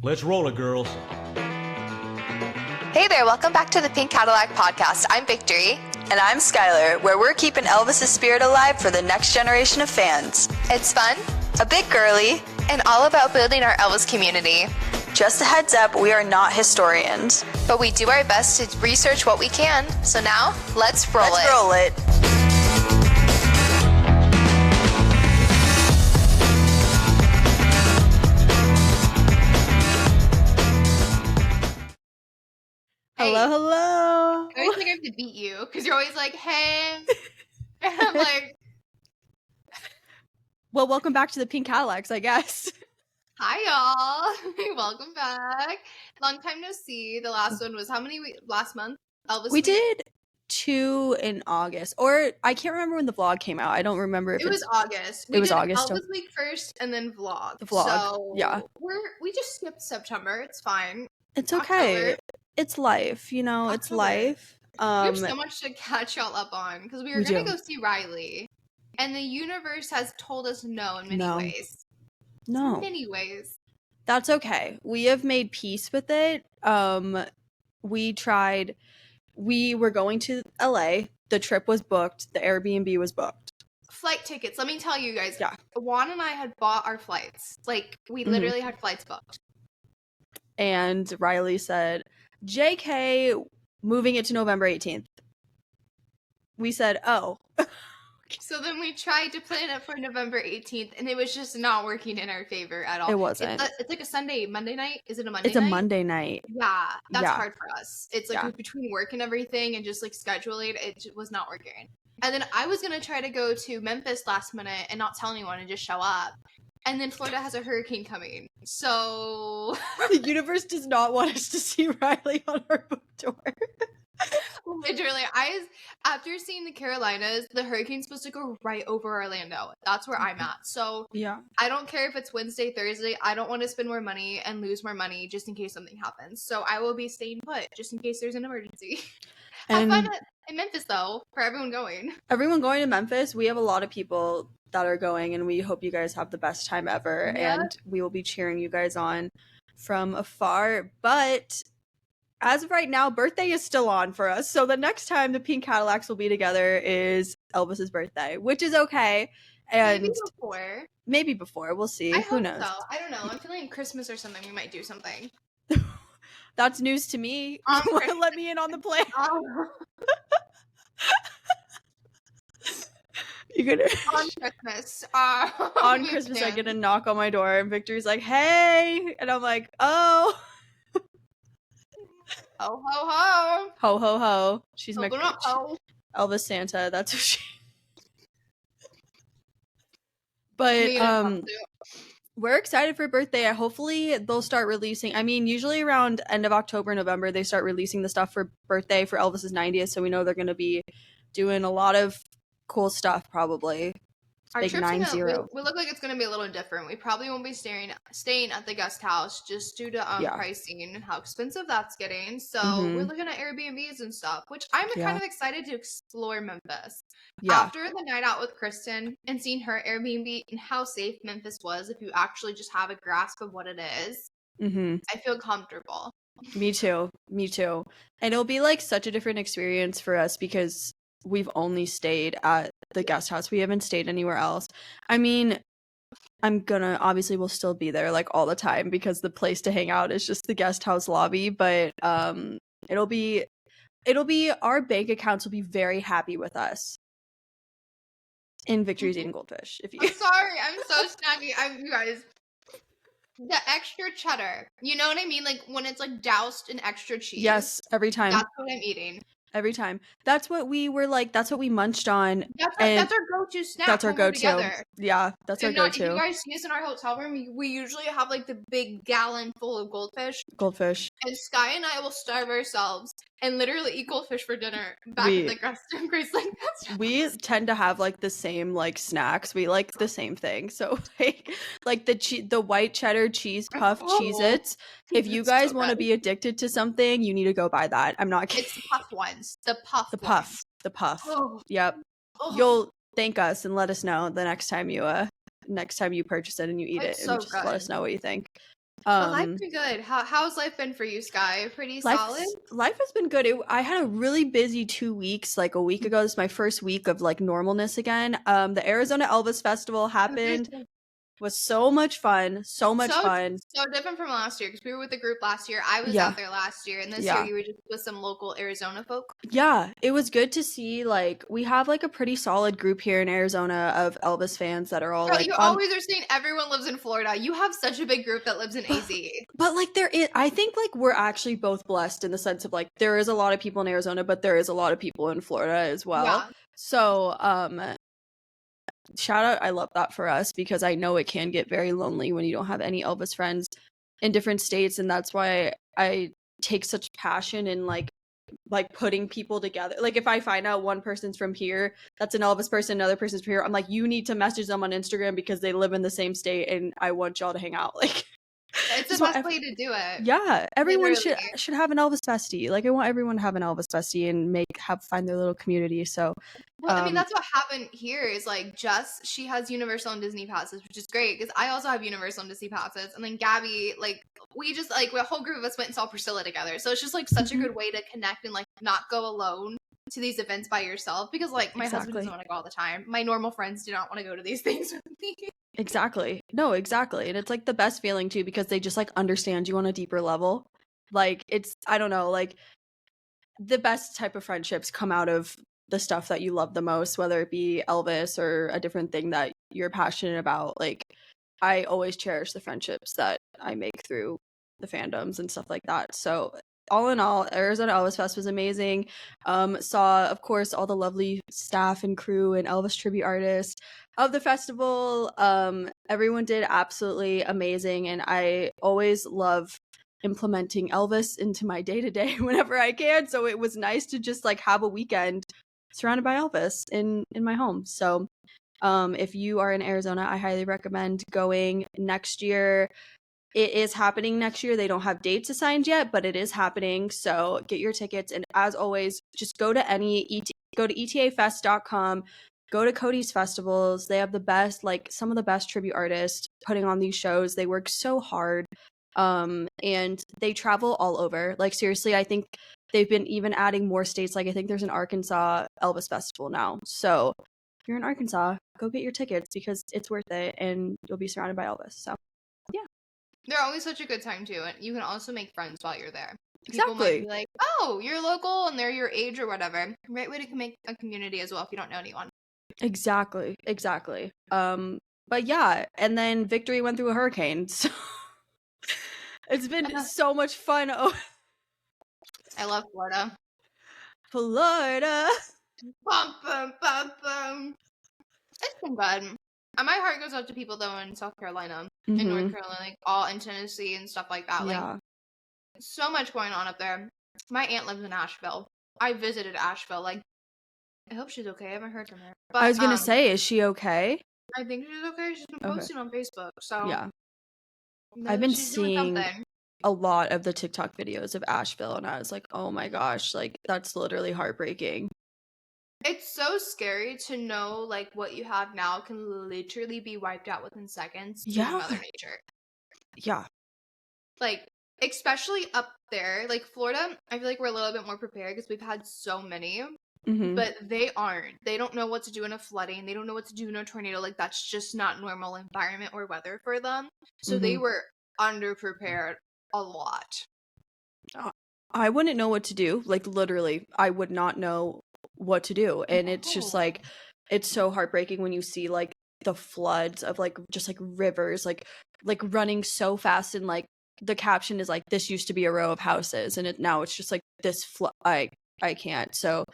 Let's roll it, girls. Hey there, welcome back to the Pink Cadillac podcast. I'm Victory. And I'm Skylar, where we're keeping Elvis's spirit alive for the next generation of fans. It's fun, A bit girly, and all about building our Elvis community. just a heads up, we are not historians. But we do our best to research what we can. So now, let's roll it. Let's roll it. Hey. Hello. I always think I have to beat you because you're always like, hey. And I'm like, Well, welcome back to the Pink Cadillacs, I guess. hi, y'all. Welcome back. Long time no see. The last one was how many weeks? Last month? Elvis We week? did 2 in August, or I can't remember when the vlog came out. I don't remember if It was August. It was did August, Elvis week first and then vlog. The vlog, So yeah. we just skipped September. It's fine. It's okay. October. It's life, you know. It's October. life. We have so much to catch y'all up on because we were we going to do. go see Riley. And the universe has told us no in many No. ways. No, Many ways. that's okay. We have made peace with it. We were going to LA. The trip was booked. The Airbnb was booked. Flight tickets. Let me tell you guys. Yeah. Juan and I had bought our flights. Like, we literally had flights booked. And Riley said, JK, moving it to November 18th. We said, oh. So then we tried to plan it for November 18th, and it was just not working in our favor at all. It wasn't. It's like a Monday night. Is it a Monday It's night? a Monday night. Yeah, that's Yeah. hard for us. It's like Yeah. between work and everything and just like scheduling, it was not working. And then I was going to try to go to Memphis last minute and not tell anyone and just show up. And then Florida has a hurricane coming. So The universe does not want us to see Riley on our book tour. literally, after seeing the Carolinas, the hurricane's supposed to go right over Orlando. That's where I'm at. So Yeah. I don't care if it's Wednesday, Thursday. I don't want to spend more money and lose more money just in case something happens. So I will be staying put just in case there's an emergency. Have And fun in Memphis, though, for everyone going. everyone going to Memphis, we have a lot of people that are going, and we hope you guys have the best time ever. Yeah. And we will be cheering you guys on from afar. But as of right now, birthday is still on for us. So the next time the Pink Cadillacs will be together is Elvis's birthday, which is okay. And Maybe before. maybe before. We'll see. I Who hope knows? so. I don't know. I'm feeling Christmas or something. We might do something. That's news to me. On You want to Christmas. let me in on the plan? You're gonna On Christmas. on Christmas, I get a knock on my door, and Victory's like, "Hey," and I'm like, "Oh, Ho, ho, ho. ho ho ho." She's my Open up, ho. Elvis Santa. That's who she. But Me and a costume. we're excited for birthday. Hopefully, they'll start releasing. I mean, usually around end of October, November, they start releasing the stuff for birthday for Elvis's 90th. So we know they're going to be doing a lot of cool stuff. Probably Our big trip's 9-0. we look like it's going to be a little different. We probably won't be staying at the guest house just due to Yeah. pricing and how expensive that's getting. So Mhm. we're looking at Airbnbs and stuff, which I'm Yeah. kind of excited to explore Memphis. Yeah, After the night out with Kristen and seeing her Airbnb and how safe Memphis was, if you actually just have a grasp of what it is, mm-hmm. I feel comfortable. Me too. And it'll be like such a different experience for us because we've only stayed at the guest house. We haven't stayed anywhere else. I mean, obviously we'll still be there like all the time because the place to hang out is just the guest house lobby, but it'll be our bank accounts will be very happy with us. In Victory's eating goldfish. If you I'm sorry, I'm so snacky. You guys, the extra cheddar. You know what I mean? Like when it's like doused in extra cheese. Yes, every time. That's what I'm eating. Every time. That's what we were like, that's what we munched on. That's our go-to snack. That's our when we're go-to. together. Yeah, that's our If you go-to. guys see us in our hotel room, we usually have like the big gallon full of goldfish. And Sky and I will starve ourselves and literally eat goldfish for dinner back at the Graceland. We tend to have like the same like snacks. We like the same thing. So like the white cheddar cheese puff Cheez-Its. If you guys want to be addicted to something, you need to go buy that. I'm not kidding. It's the puff ones. The puff. Oh. Yep. Oh. You'll thank us and let us know the next time you purchase it and you eat it, and so just good. let us know what you think. But life's been good. How's life been for you, Sky? Pretty solid? Life has been good. I had a really busy 2 weeks, like a week ago. This is my first week of like normalness again. The Arizona Elvis Festival happened. Was so much fun. So much fun. So different from last year, because we were with the group last year. I was out there last year, and this year you were just with some local Arizona folk. Yeah, it was good to see. Like, we have like a pretty solid group here in Arizona of Elvis fans that are all Girl, like. You always are saying everyone lives in Florida. You have such a big group that lives in AZ. But like I think like we're actually both blessed in the sense of like there is a lot of people in Arizona, but there is a lot of people in Florida as well. Yeah. So shout out, I love that for us, because I know it can get very lonely when you don't have any Elvis friends in different states, and that's why I take such passion in like putting people together. Like, if I find out one person's from here that's an Elvis person, another person's from here, I'm like, you need to message them on Instagram because they live in the same state and I want y'all to hang out. Like, it's the best way to do it. Yeah, everyone should have an Elvis bestie. Like, I want everyone to have an Elvis bestie and find their little community. So, well, I mean, that's what happened here. Is like she has Universal and Disney passes, which is great because I also have Universal and Disney passes. And then Gabby, like, we just like a whole group of us went and saw Priscilla together. So it's just like such a good way to connect and like not go alone to these events by yourself, because like my husband doesn't want to go all the time. My normal friends do not want to go to these things with me. Exactly. No, exactly. And it's like the best feeling too, because they just like understand you on a deeper level. Like, it's, I don't know, like the best type of friendships come out of the stuff that you love the most, whether it be Elvis or a different thing that you're passionate about. Like, I always cherish the friendships that I make through the fandoms and stuff like that. So all in all, Arizona Elvis Fest was amazing. Saw, of course, all the lovely staff and crew and Elvis tribute artists of the festival. Everyone did absolutely amazing, and I always love implementing Elvis into my day-to-day whenever I can. So it was nice to just like have a weekend surrounded by Elvis in my home. So if you are in Arizona, I highly recommend going next year. It is happening next year. They don't have dates assigned yet, but it is happening. So get your tickets. And as always, just go to go to etafest.com, go to Cody's festivals. They have the best, like some of the best tribute artists putting on these shows. They work so hard. And they travel all over. Like, seriously, I think they've been even adding more states. Like, I think there's an Arkansas Elvis festival now. So if you're in Arkansas, go get your tickets because it's worth it and you'll be surrounded by Elvis. So yeah. They're always such a good time too, and you can also make friends while you're there. Exactly. People might be like, oh, you're local and they're your age or whatever. Great way to make a community as well if you don't know anyone. Exactly. But yeah, and then Victory went through a hurricane, so it's been so much fun. Oh, I love Florida. Bum, bum, bum, bum. It's been good. My heart goes out to people though in South Carolina, in North Carolina, like all in Tennessee and stuff like that. Yeah. Like, so much going on up there. My aunt lives in Asheville. I visited Asheville. Like, I hope she's okay. I haven't heard from her. But, I was gonna say, is she okay? I think she's okay. She's been posting on Facebook. So yeah, I've been seeing a lot of the TikTok videos of Asheville, and I was like, oh my gosh, like that's literally heartbreaking. It's so scary to know like what you have now can literally be wiped out within seconds due to Mother Nature. Yeah. Like, especially up there, like Florida, I feel like we're a little bit more prepared because we've had so many. But they aren't. They don't know what to do in a flooding. They don't know what to do in a tornado. Like, that's just not normal environment or weather for them. So they were underprepared a lot. I wouldn't know what to do. Like, literally, I would not know what to do. And it's just like, it's so heartbreaking when you see like the floods of like just like rivers like running so fast, and like the caption is like, this used to be a row of houses, and now it's just like this I can't. So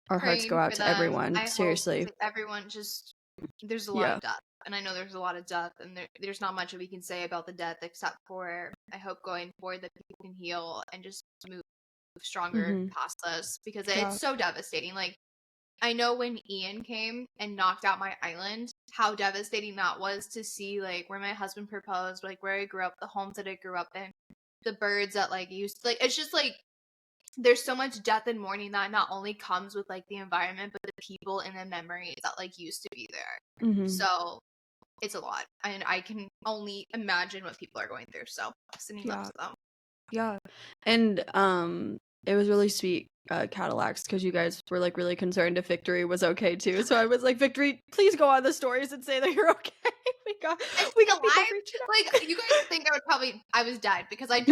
our hearts go out to everyone. Seriously. Hope, everyone just, there's a lot of death. And I know there's a lot of death, and there's not much we can say about the death except for I hope going forward that people can heal and just move stronger past this, because it's so devastating. Like, I know when Ian came and knocked out my island, how devastating that was to see, like, where my husband proposed, like, where I grew up, the homes that I grew up in, the birds that, like, used to, like, it's just, like, there's so much death and mourning that not only comes with, like, the environment, but the people and the memories that, like, used to be there. So, it's a lot, and I can only imagine what people are going through. So sending love to them. Yeah. And it was really sweet, Cadillacs, because you guys were like really concerned if Victory was okay too. So I was like, Victory, please go on the stories and say that you're okay. we got people reaching out. Like, you guys think I was dead, because I'm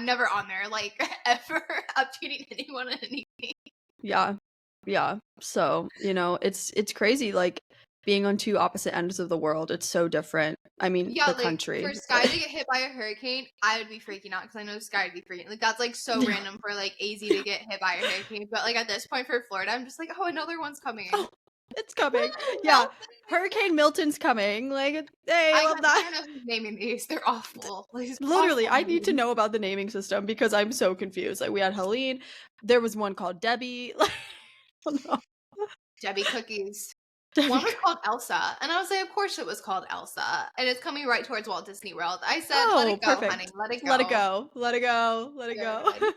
never on there, like, ever updating anyone on anything. Yeah. So, you know, it's crazy, like, being on two opposite ends of the world. It's so different. I mean, the country. For Sky to get hit by a hurricane, I would be freaking out, because I know Sky would be freaking. Like, that's like so random for like AZ to get hit by a hurricane. But like at this point for Florida, I'm just like, oh, another one's coming. Oh, it's coming. Yeah, Hurricane Milton's coming. Like, hey, I love that. I don't know who's naming these. They're awful. Like, literally, awful. I need to know about the naming system, because I'm so confused. Like, we had Helene. There was one called Debbie. Like, oh no. Debbie Cookies. One was called Elsa, and I was like, of course it was called Elsa, and it's coming right towards Walt Disney World. I said, let it go, perfect. honey, let it go. Let it go. Let it go. Let it go.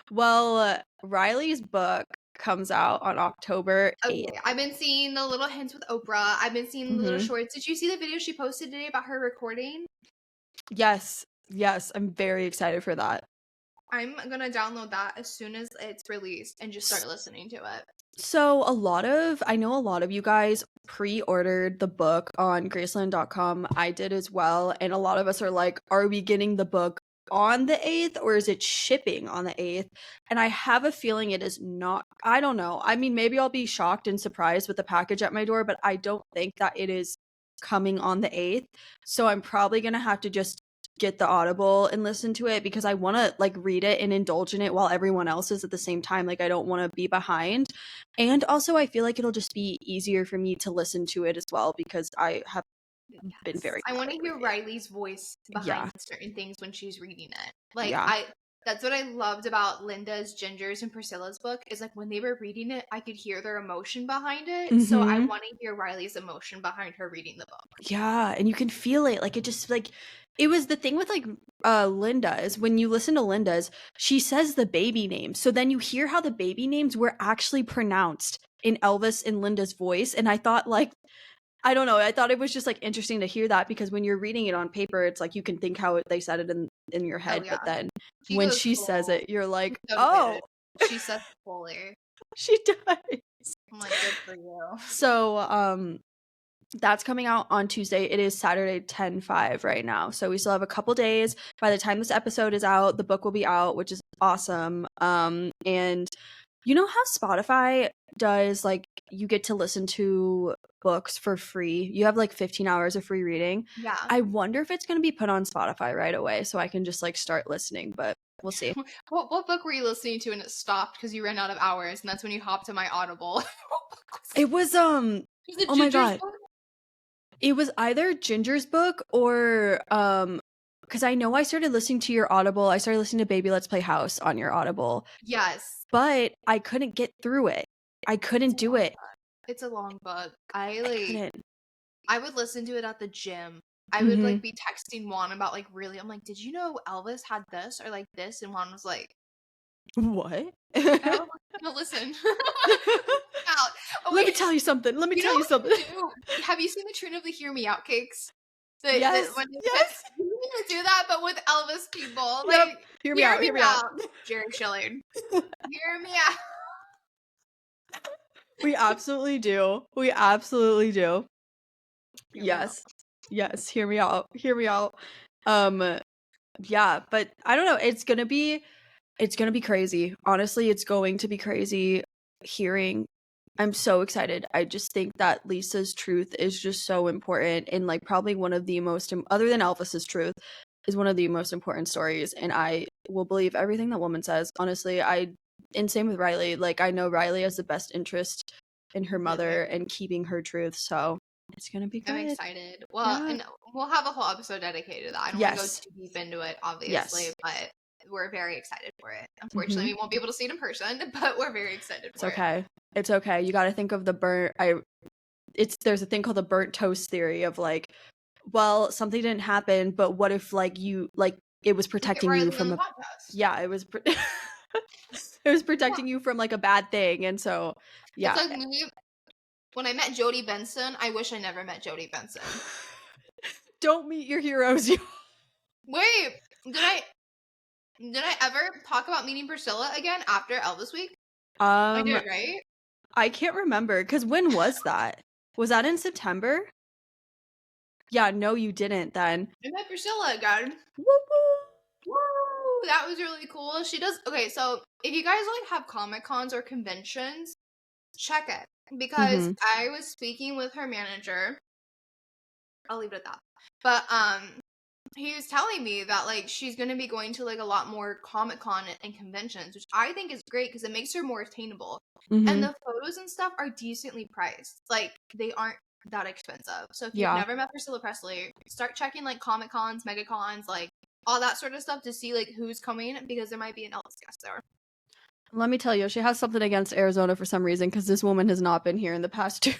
Well, Riley's book comes out on October 8th. Okay, I've been seeing the little hints with Oprah. I've been seeing the little shorts. Did you see the video she posted today about her recording? Yes. I'm very excited for that. I'm gonna download that as soon as it's released and just start listening to it. So I know a lot of you guys pre-ordered the book on Graceland.com. I did as well. And a lot of us are like, are we getting the book on the 8th, or is it shipping on the 8th? And I have a feeling it is not. I don't know. I mean, maybe I'll be shocked and surprised with the package at my door, but I don't think that it is coming on the 8th. So I'm probably going to have to just get the Audible and listen to it, because I want to like read it and indulge in it while everyone else is at the same time. Like, I don't want to be behind. And also I feel like it'll just be easier for me to listen to it as well, because I have been very I want to hear Riley's voice behind certain things when she's reading it. Like, that's what I loved about Linda's, Ginger's, and Priscilla's book, is like when they were reading it, I could hear their emotion behind it. So I want to hear Riley's emotion behind her reading the book. Yeah, and you can feel it. Like, it just like, it was the thing with like Linda's, when you listen to Linda's, she says the baby names. So then you hear how the baby names were actually pronounced in Elvis and Linda's voice. And I thought, like, I don't know, I thought it was just like interesting to hear that, because when you're reading it on paper, it's like you can think how they said it in your head. But then when she says it, you're like, oh, she says it fully. She does. I'm like, good for you. So that's coming out on Tuesday. It is Saturday 10/5 right now. So we still have a couple days. By the time this episode is out, the book will be out, which is awesome. And you know how Spotify does, like, you get to listen to books for free? You have like 15 hours of free reading. Yeah. I wonder if it's going to be put on Spotify right away, so I can just like start listening, but we'll see. What book were you listening to and it stopped because you ran out of hours, and that's when you hopped to my Audible? It was oh my god. Book? It was either Ginger's book or because I know I started listening to your Audible. I started listening to Baby Let's Play House on your Audible. Yes. But I couldn't get through it. I couldn't do it. It's a long book. I would listen to it at the gym. I would like be texting Juan about like, really, I'm like, did you know Elvis had this or like this? And Juan was like, what? No, listen. Let me tell you something. Have you seen the Trina of the Hear Me Out cakes? Yes. Yes. You need to do that, but with Elvis people. Like, yep. Hear me out. Jerry Schilling. Hear me out. We absolutely do. Yes. Hear me out. Yeah, but I don't know. It's gonna be crazy. Honestly, it's going to be crazy hearing. I'm so excited. I just think that Lisa's truth is just so important, and like probably one of the most, other than Elvis's truth, is one of the most important stories. And I will believe everything that woman says. Honestly, and same with Riley. Like, I know Riley has the best interest in her mother and keeping her truth. So it's gonna be good. I'm excited. Well, and we'll have a whole episode dedicated to that. I don't want to go too deep into it, obviously, but we're very excited for it. Unfortunately, we won't be able to see it in person, but we're very excited for it. It's okay. You got to think of the there's a thing called the burnt toast theory of like, well, something didn't happen, but what if like you, like, it was protecting you from it was it was protecting you from like a bad thing. And so, yeah. It's like me when I met Jodie Benson, I wish I never met Jodie Benson. Don't meet your heroes. Wait, did I ever talk about meeting Priscilla again after Elvis week? I did, right? I can't remember, because when was that? Was that in September? Yeah, no, you didn't then. I met Priscilla again. Woo woo! Woo! That was really cool. She does. Okay, so if you guys like have Comic Cons or conventions, check it, because I was speaking with her manager. I'll leave it at that. But he was telling me that like she's gonna be going to like a lot more Comic Con and conventions, which I think is great because it makes her more attainable. And the photos and stuff are decently priced. Like they aren't that expensive. So if you've never met Priscilla Presley, start checking like Comic Cons, Mega Cons, like all that sort of stuff to see like who's coming, because there might be an Elvis guest there. Let me tell you, she has something against Arizona for some reason, because this woman has not been here in the past 2 years.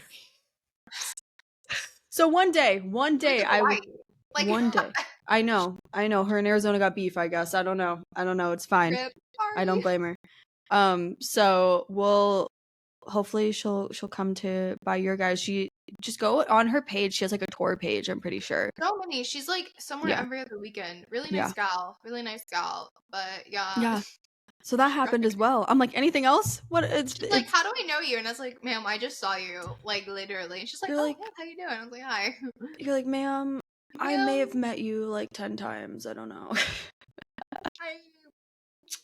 So one day, one day. I know. Her and Arizona got beef, I guess. I don't know. It's fine. I don't blame her. So we'll hopefully she'll come to buy your guys. She just go on her page. She has like a tour page, I'm pretty sure. So many. She's like somewhere every other weekend. Really nice gal. Really nice gal. But yeah. So that happened as well. I'm like, anything else? What? She's like, how do I know you? And I was like, ma'am, I just saw you, like, literally. And she's like, oh, yeah, how you doing? I was like, hi. You're like, ma'am, I may have met you like 10 times. I don't know.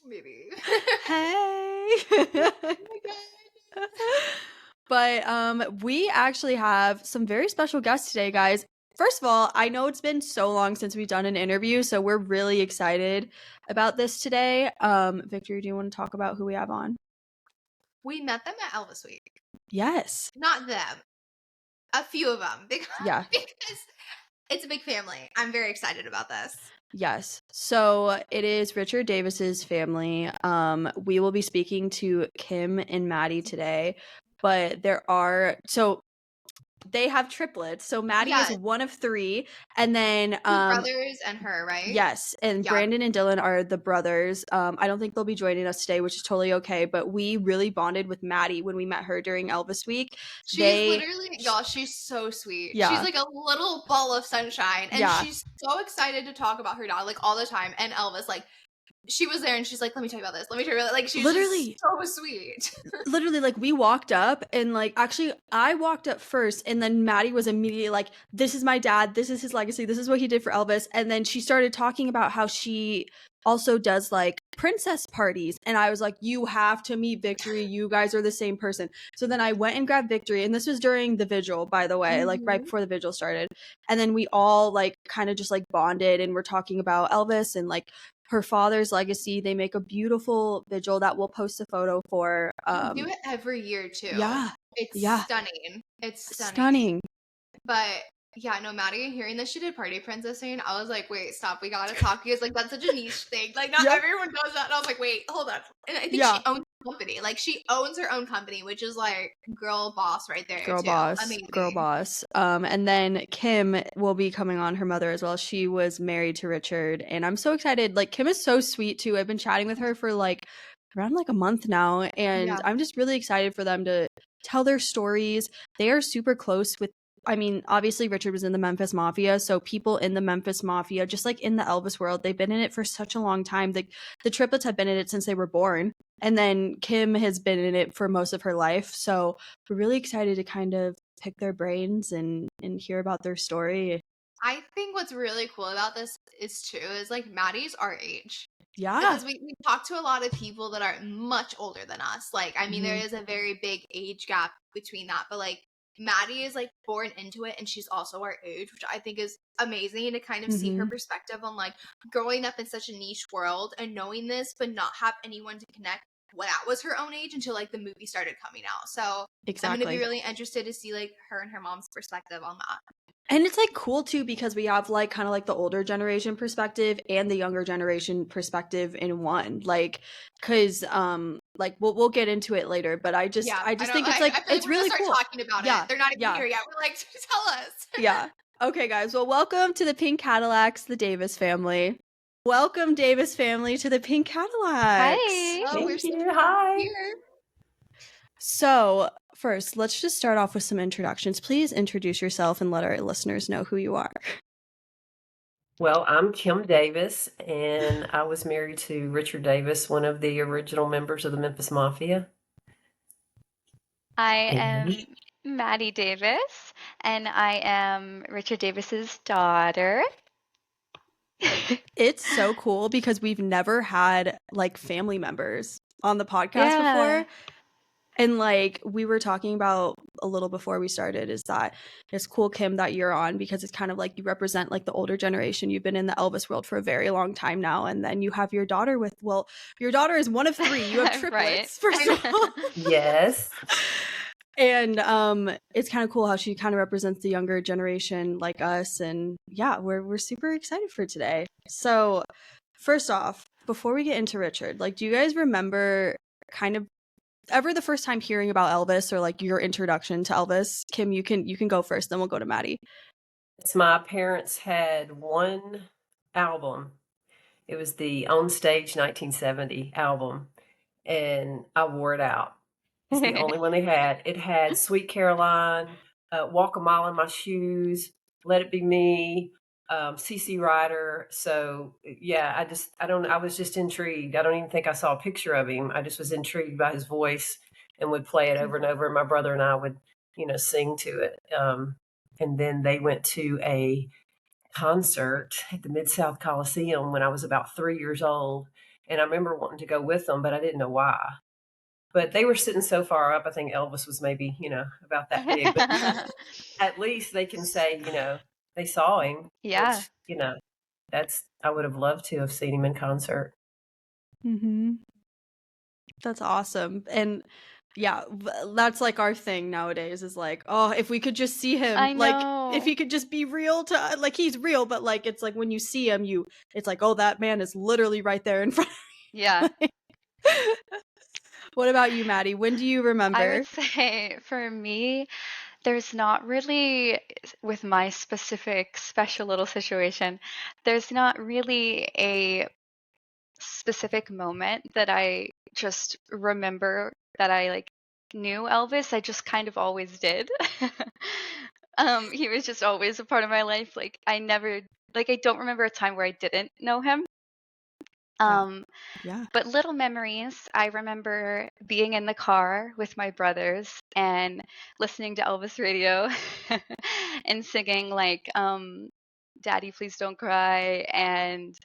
Maybe. Hey. Oh my God. But we actually have some very special guests today, guys. First of all, I know it's been so long since we've done an interview, so we're really excited about this today. Victory, do you want to talk about who we have on? We met them at Elvis Week. Yes. Not them. A few of them. Because it's a big family. I'm very excited about this. Yes. So it is Richard Davis's family. We will be speaking to Kim and Madi today, but they have triplets. So Madi is one of 3, and then 2 brothers and her, right? Yes, and Brandon and Dylan are the brothers. I don't think they'll be joining us today, which is totally okay. But we really bonded with Madi when we met her during Elvis Week. She's she's so sweet. Yeah. She's like a little ball of sunshine, and she's so excited to talk about her dad like all the time. And Elvis, like, she was there and she's like, let me tell you about this. Let me tell you about that. Like, she's literally so sweet. Literally, like, we walked up and like, actually I walked up first, and then Madi was immediately like, this is my dad. This is his legacy. This is what he did for Elvis. And then she started talking about how she also does like princess parties. And I was like, you have to meet Victory. You guys are the same person. So then I went and grabbed Victory. And this was during the vigil, by the way, like right before the vigil started. And then we all like kind of just like bonded and we're talking about Elvis and like her father's legacy. They make a beautiful vigil that we'll post a photo for. We do it every year too. Yeah. It's stunning. It's stunning. But yeah, no, Madi, hearing that she did party princessing, I was like, wait, stop, we gotta talk, because like that's such a niche thing. Like not everyone does that. And I was like, wait, hold on. And I think she owns a company. Like she owns her own company, which is like girl boss right there. Girl boss. And then Kim will be coming on, her mother as well. She was married to Richard, and I'm so excited. Like Kim is so sweet too. I've been chatting with her for like around like a month now, and I'm just really excited for them to tell their stories. They are super close with, I mean, obviously Richard was in the Memphis Mafia, so people in the Memphis Mafia, just like in the Elvis world, they've been in it for such a long time. The triplets have been in it since they were born, and then Kim has been in it for most of her life. So we're really excited to kind of pick their brains and hear about their story. I think what's really cool about this is like Madi's our age. Yeah. Because we talk to a lot of people that are much older than us. Like, I mean, there is a very big age gap between that, but like Madi is like born into it, and she's also our age, which I think is amazing to kind of see her perspective on like growing up in such a niche world and knowing this, but not have anyone to connect when that was her own age until like the movie started coming out. So I'm gonna be really interested to see like her and her mom's perspective on that. And it's like cool too, because we have like kind of like the older generation perspective and the younger generation perspective in one. Like, cause like we'll get into it later, but I just think it's like it's really cool. Talking about it. They're not even here yet. We're like, tell us. Yeah. Okay, guys. Well, welcome to the Pink Cadillacs, the Davis family. Welcome, Davis family, to the Pink Cadillacs. Hi. Thank you. Hi. So, first, let's just start off with some introductions. Please introduce yourself and let our listeners know who you are. Well, I'm Kim Davis, and I was married to Richard Davis, one of the original members of the Memphis Mafia. I And am Madi Davis, and I am Richard Davis's daughter. It's so cool because we've never had like family members on the podcast Yeah. before. And like we were talking about a little before we started is that it's cool, Kim, that you're on because it's kind of like you represent like the older generation. You've been in the Elvis world for a very long time now. And then you have your daughter with, well, your daughter is one of three. You have triplets, first of all. yes, And it's kind of cool how she kind of represents the younger generation like us. And yeah, we're super excited for today. So first off, before we get into Richard, like, do you guys remember kind of ever the first time hearing about Elvis or like your introduction to Elvis? Kim, you can go first, then we'll go to Maddie. it's my parents had one album. It was the On Stage 1970 album, and I wore it out. It's the only one they had. It had Sweet Caroline, Walk a Mile in My Shoes, Let It Be Me, CC Rider. So yeah, I was just intrigued. I don't even think I saw a picture of him. I just was intrigued by his voice and would play it over and over. And my brother and I would, sing to it. And then they went to a concert at the Mid-South Coliseum when I was about 3 years old. And I remember wanting to go with them, but I didn't know why. But they were sitting so far up, I think Elvis was maybe, about that big. But at least they can say, they saw him. Yeah. Which, I would have loved to have seen him in concert. Mm-hmm. That's awesome. And yeah, that's like our thing nowadays is like, oh, if we could just see him, I like know. if he could just be real to like he's real, but like it's like when you see him, it's like, oh, that man is literally right there in front of you. Yeah. What about you, Maddie? When do you remember? I would say for me, there's not really, with my specific special little situation, there's not really a specific moment that I just remember that I like knew Elvis. I just kind of always did. He was just always a part of my life. Like I don't remember a time where I didn't know him. Yeah. But little memories, I remember being in the car with my brothers and listening to Elvis radio and singing like Daddy Please Don't Cry, and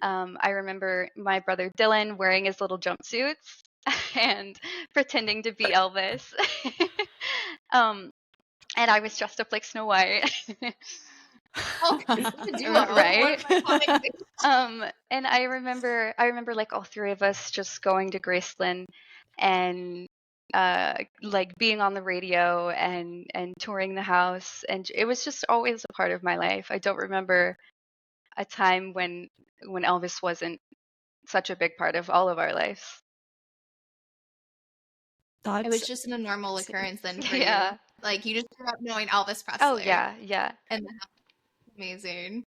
I remember my brother Dylan wearing his little jumpsuits and pretending to be Elvis. And I was dressed up like Snow White. Oh, the duo. Right? One of my comic And I remember like all three of us just going to Graceland and like being on the radio and touring the house, and it was just always a part of my life. I don't remember a time when Elvis wasn't such a big part of all of our lives. It was just a normal occurrence then for Yeah. you. Like you just grew up knowing Elvis Presley. Oh yeah. And that's amazing.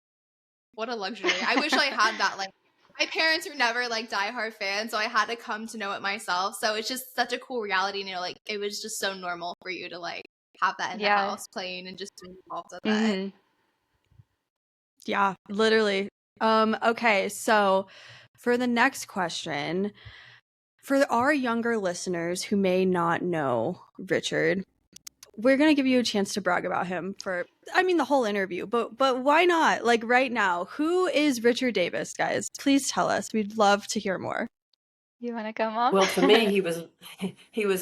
What a luxury. I wish I had that. Like my parents were never like diehard fans, so I had to come to know it myself. So it's just such a cool reality, like it was just so normal for you to like have that in the house playing and just being involved with that. Yeah, literally. Okay, so for the next question, for our younger listeners who may not know Richard, we're going to give you a chance to brag about him for, the whole interview, but why not? Like right now, who is Richard Davis, guys? Please tell us. We'd love to hear more. You want to come on? Well, to me, he was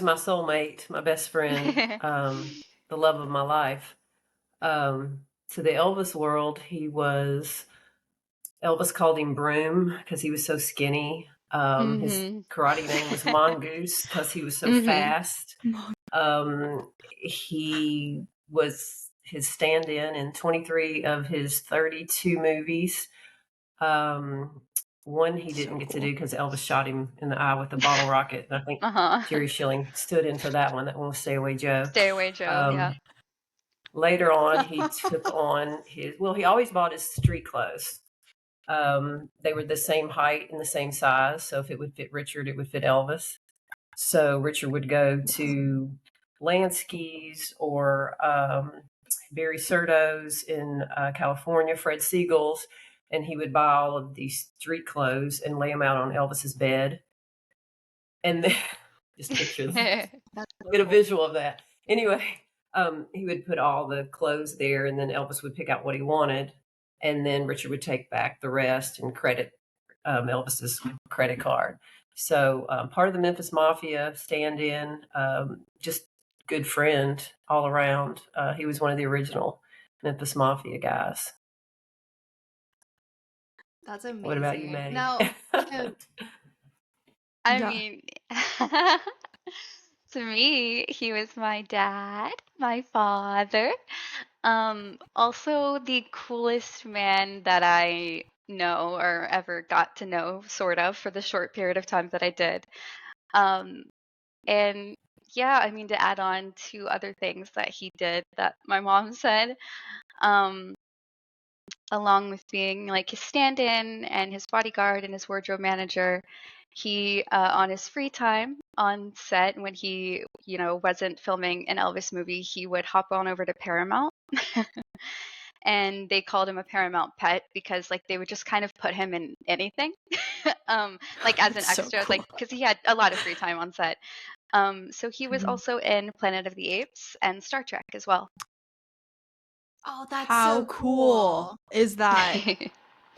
my soulmate, my best friend, the love of my life. To the Elvis world, Elvis called him Broom because he was so skinny. His karate name was Mongoose because he was so fast. He was his stand-in in 23 of his 32 movies. One he didn't get to do because Elvis shot him in the eye with a bottle rocket. And I think Jerry Schilling stood in for that one. That one was Stay Away Joe. Stay Away Joe, yeah. Later on, he took on he always bought his street clothes. They were the same height and the same size. So if it would fit Richard, it would fit Elvis. So Richard would go to Lansky's or Barry Serto's in California, Fred Siegel's, and he would buy all of these street clothes and lay them out on Elvis's bed. And then, just picture that. Get a visual of that. Anyway, he would put all the clothes there, and then Elvis would pick out what he wanted, and then Richard would take back the rest and credit Elvis's credit card. So part of the Memphis Mafia, stand-in, just good friend all around. He was one of the original Memphis Mafia guys. That's amazing. What about you, Maddie? Now, I Yeah. mean, to me, he was my dad, my father. Also the coolest man that I know or ever got to know, sort of, for the short period of time that I did. And yeah, I mean, to add on to other things that he did that my mom said, along with being like his stand-in and his bodyguard and his wardrobe manager, he on his free time on set when he wasn't filming an Elvis movie, he would hop on over to Paramount. And they called him a Paramount pet because like they would just kind of put him in anything, like as an So extra, cool. like because he had a lot of free time on set. So he was also in Planet of the Apes and Star Trek as well. oh, that's How so cool is that?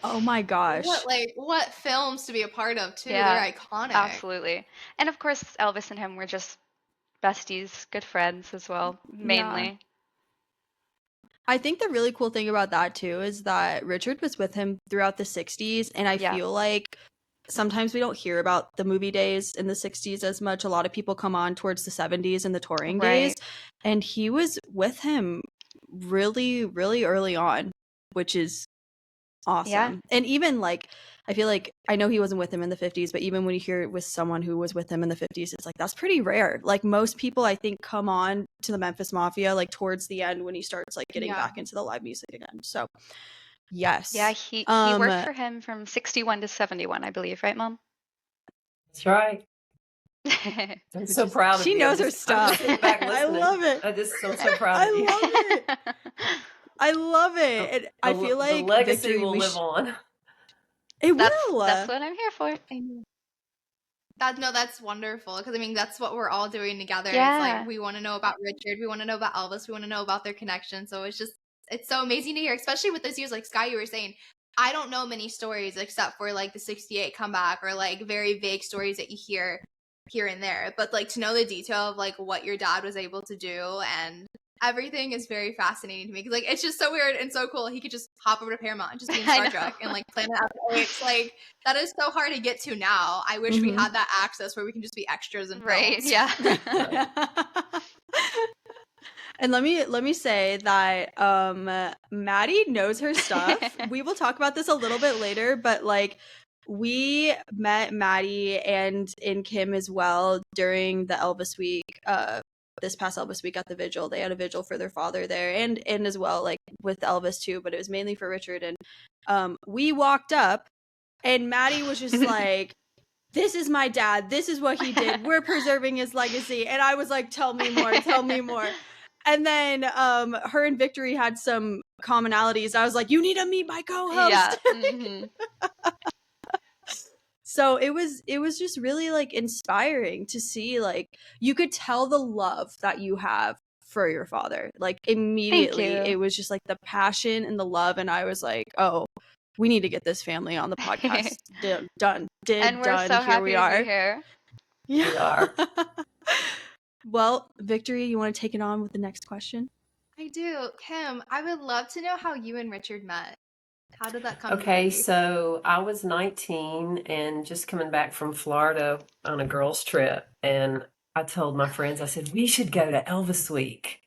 Oh my gosh. What films to be a part of too? Yeah, They're iconic. Absolutely. And of course, Elvis and him were just besties, good friends as well, mainly. I think the really cool thing about that too is that Richard was with him throughout the 60s, and I Yeah. feel like sometimes we don't hear about the movie days in the 60s as much. A lot of people come on towards the 70s and the touring days, and he was with him really, really early on, which is awesome. Yeah. And even like, I feel like, I know he wasn't with him in the 50s, but even when you hear it with someone who was with him in the 50s, it's like, that's pretty rare. Like most people, I think, come on to the Memphis Mafia like towards the end when he starts like getting back into the live music again. So yes. Yeah, he worked for him from 61 to 71, I believe, right, Mom? That's right. I'm so proud of She you. knows her I'm stuff. just sitting back I listening. love it. I just so proud I of you. love it. I love it. And I feel like the legacy Victory, will live on. It That's will. what I'm here for. That's wonderful because I mean that's what we're all doing together. Yeah. It's like we want to know about Richard, we want to know about Elvis, we want to know about their connection. So it's so amazing to hear, especially with those years. Like Sky, you were saying, I don't know many stories except for like the '68 comeback or like very vague stories that you hear here and there. But like to know the detail of like what your dad was able to do and everything is very fascinating to me because like it's just so weird and so cool. He could just hop over to Paramount and just be in Star Trek and like Planet of the Apes. Like that is so hard to get to now. I wish we had that access where we can just be extras in films. Yeah. And let me say that Maddie knows her stuff. We will talk about this a little bit later, but like we met Maddie and Kim as well during the Elvis week. This past Elvis week at the vigil, they had a vigil for their father there, and as well like with Elvis too, but it was mainly for Richard. And we walked up, and Maddie was just like, "This is my dad. This is what he did. We're preserving his legacy." And I was like, "Tell me more. Tell me more." And then her and Victory had some commonalities. I was like, "You need to meet my co-host." Yeah. So it was just really like inspiring to see, like you could tell the love that you have for your father. Like immediately it was just like the passion and the love, and I was like, "Oh, we need to get this family on the podcast." Done. And we're so happy we to are. be here. Yeah. We are. Well, Victory, you want to take it on with the next question? I do. Kim, I would love to know how you and Richard met. How did that come Okay, to be? so I was 19 and just coming back from Florida on a girls' trip. And I told my friends, I said, we should go to Elvis Week.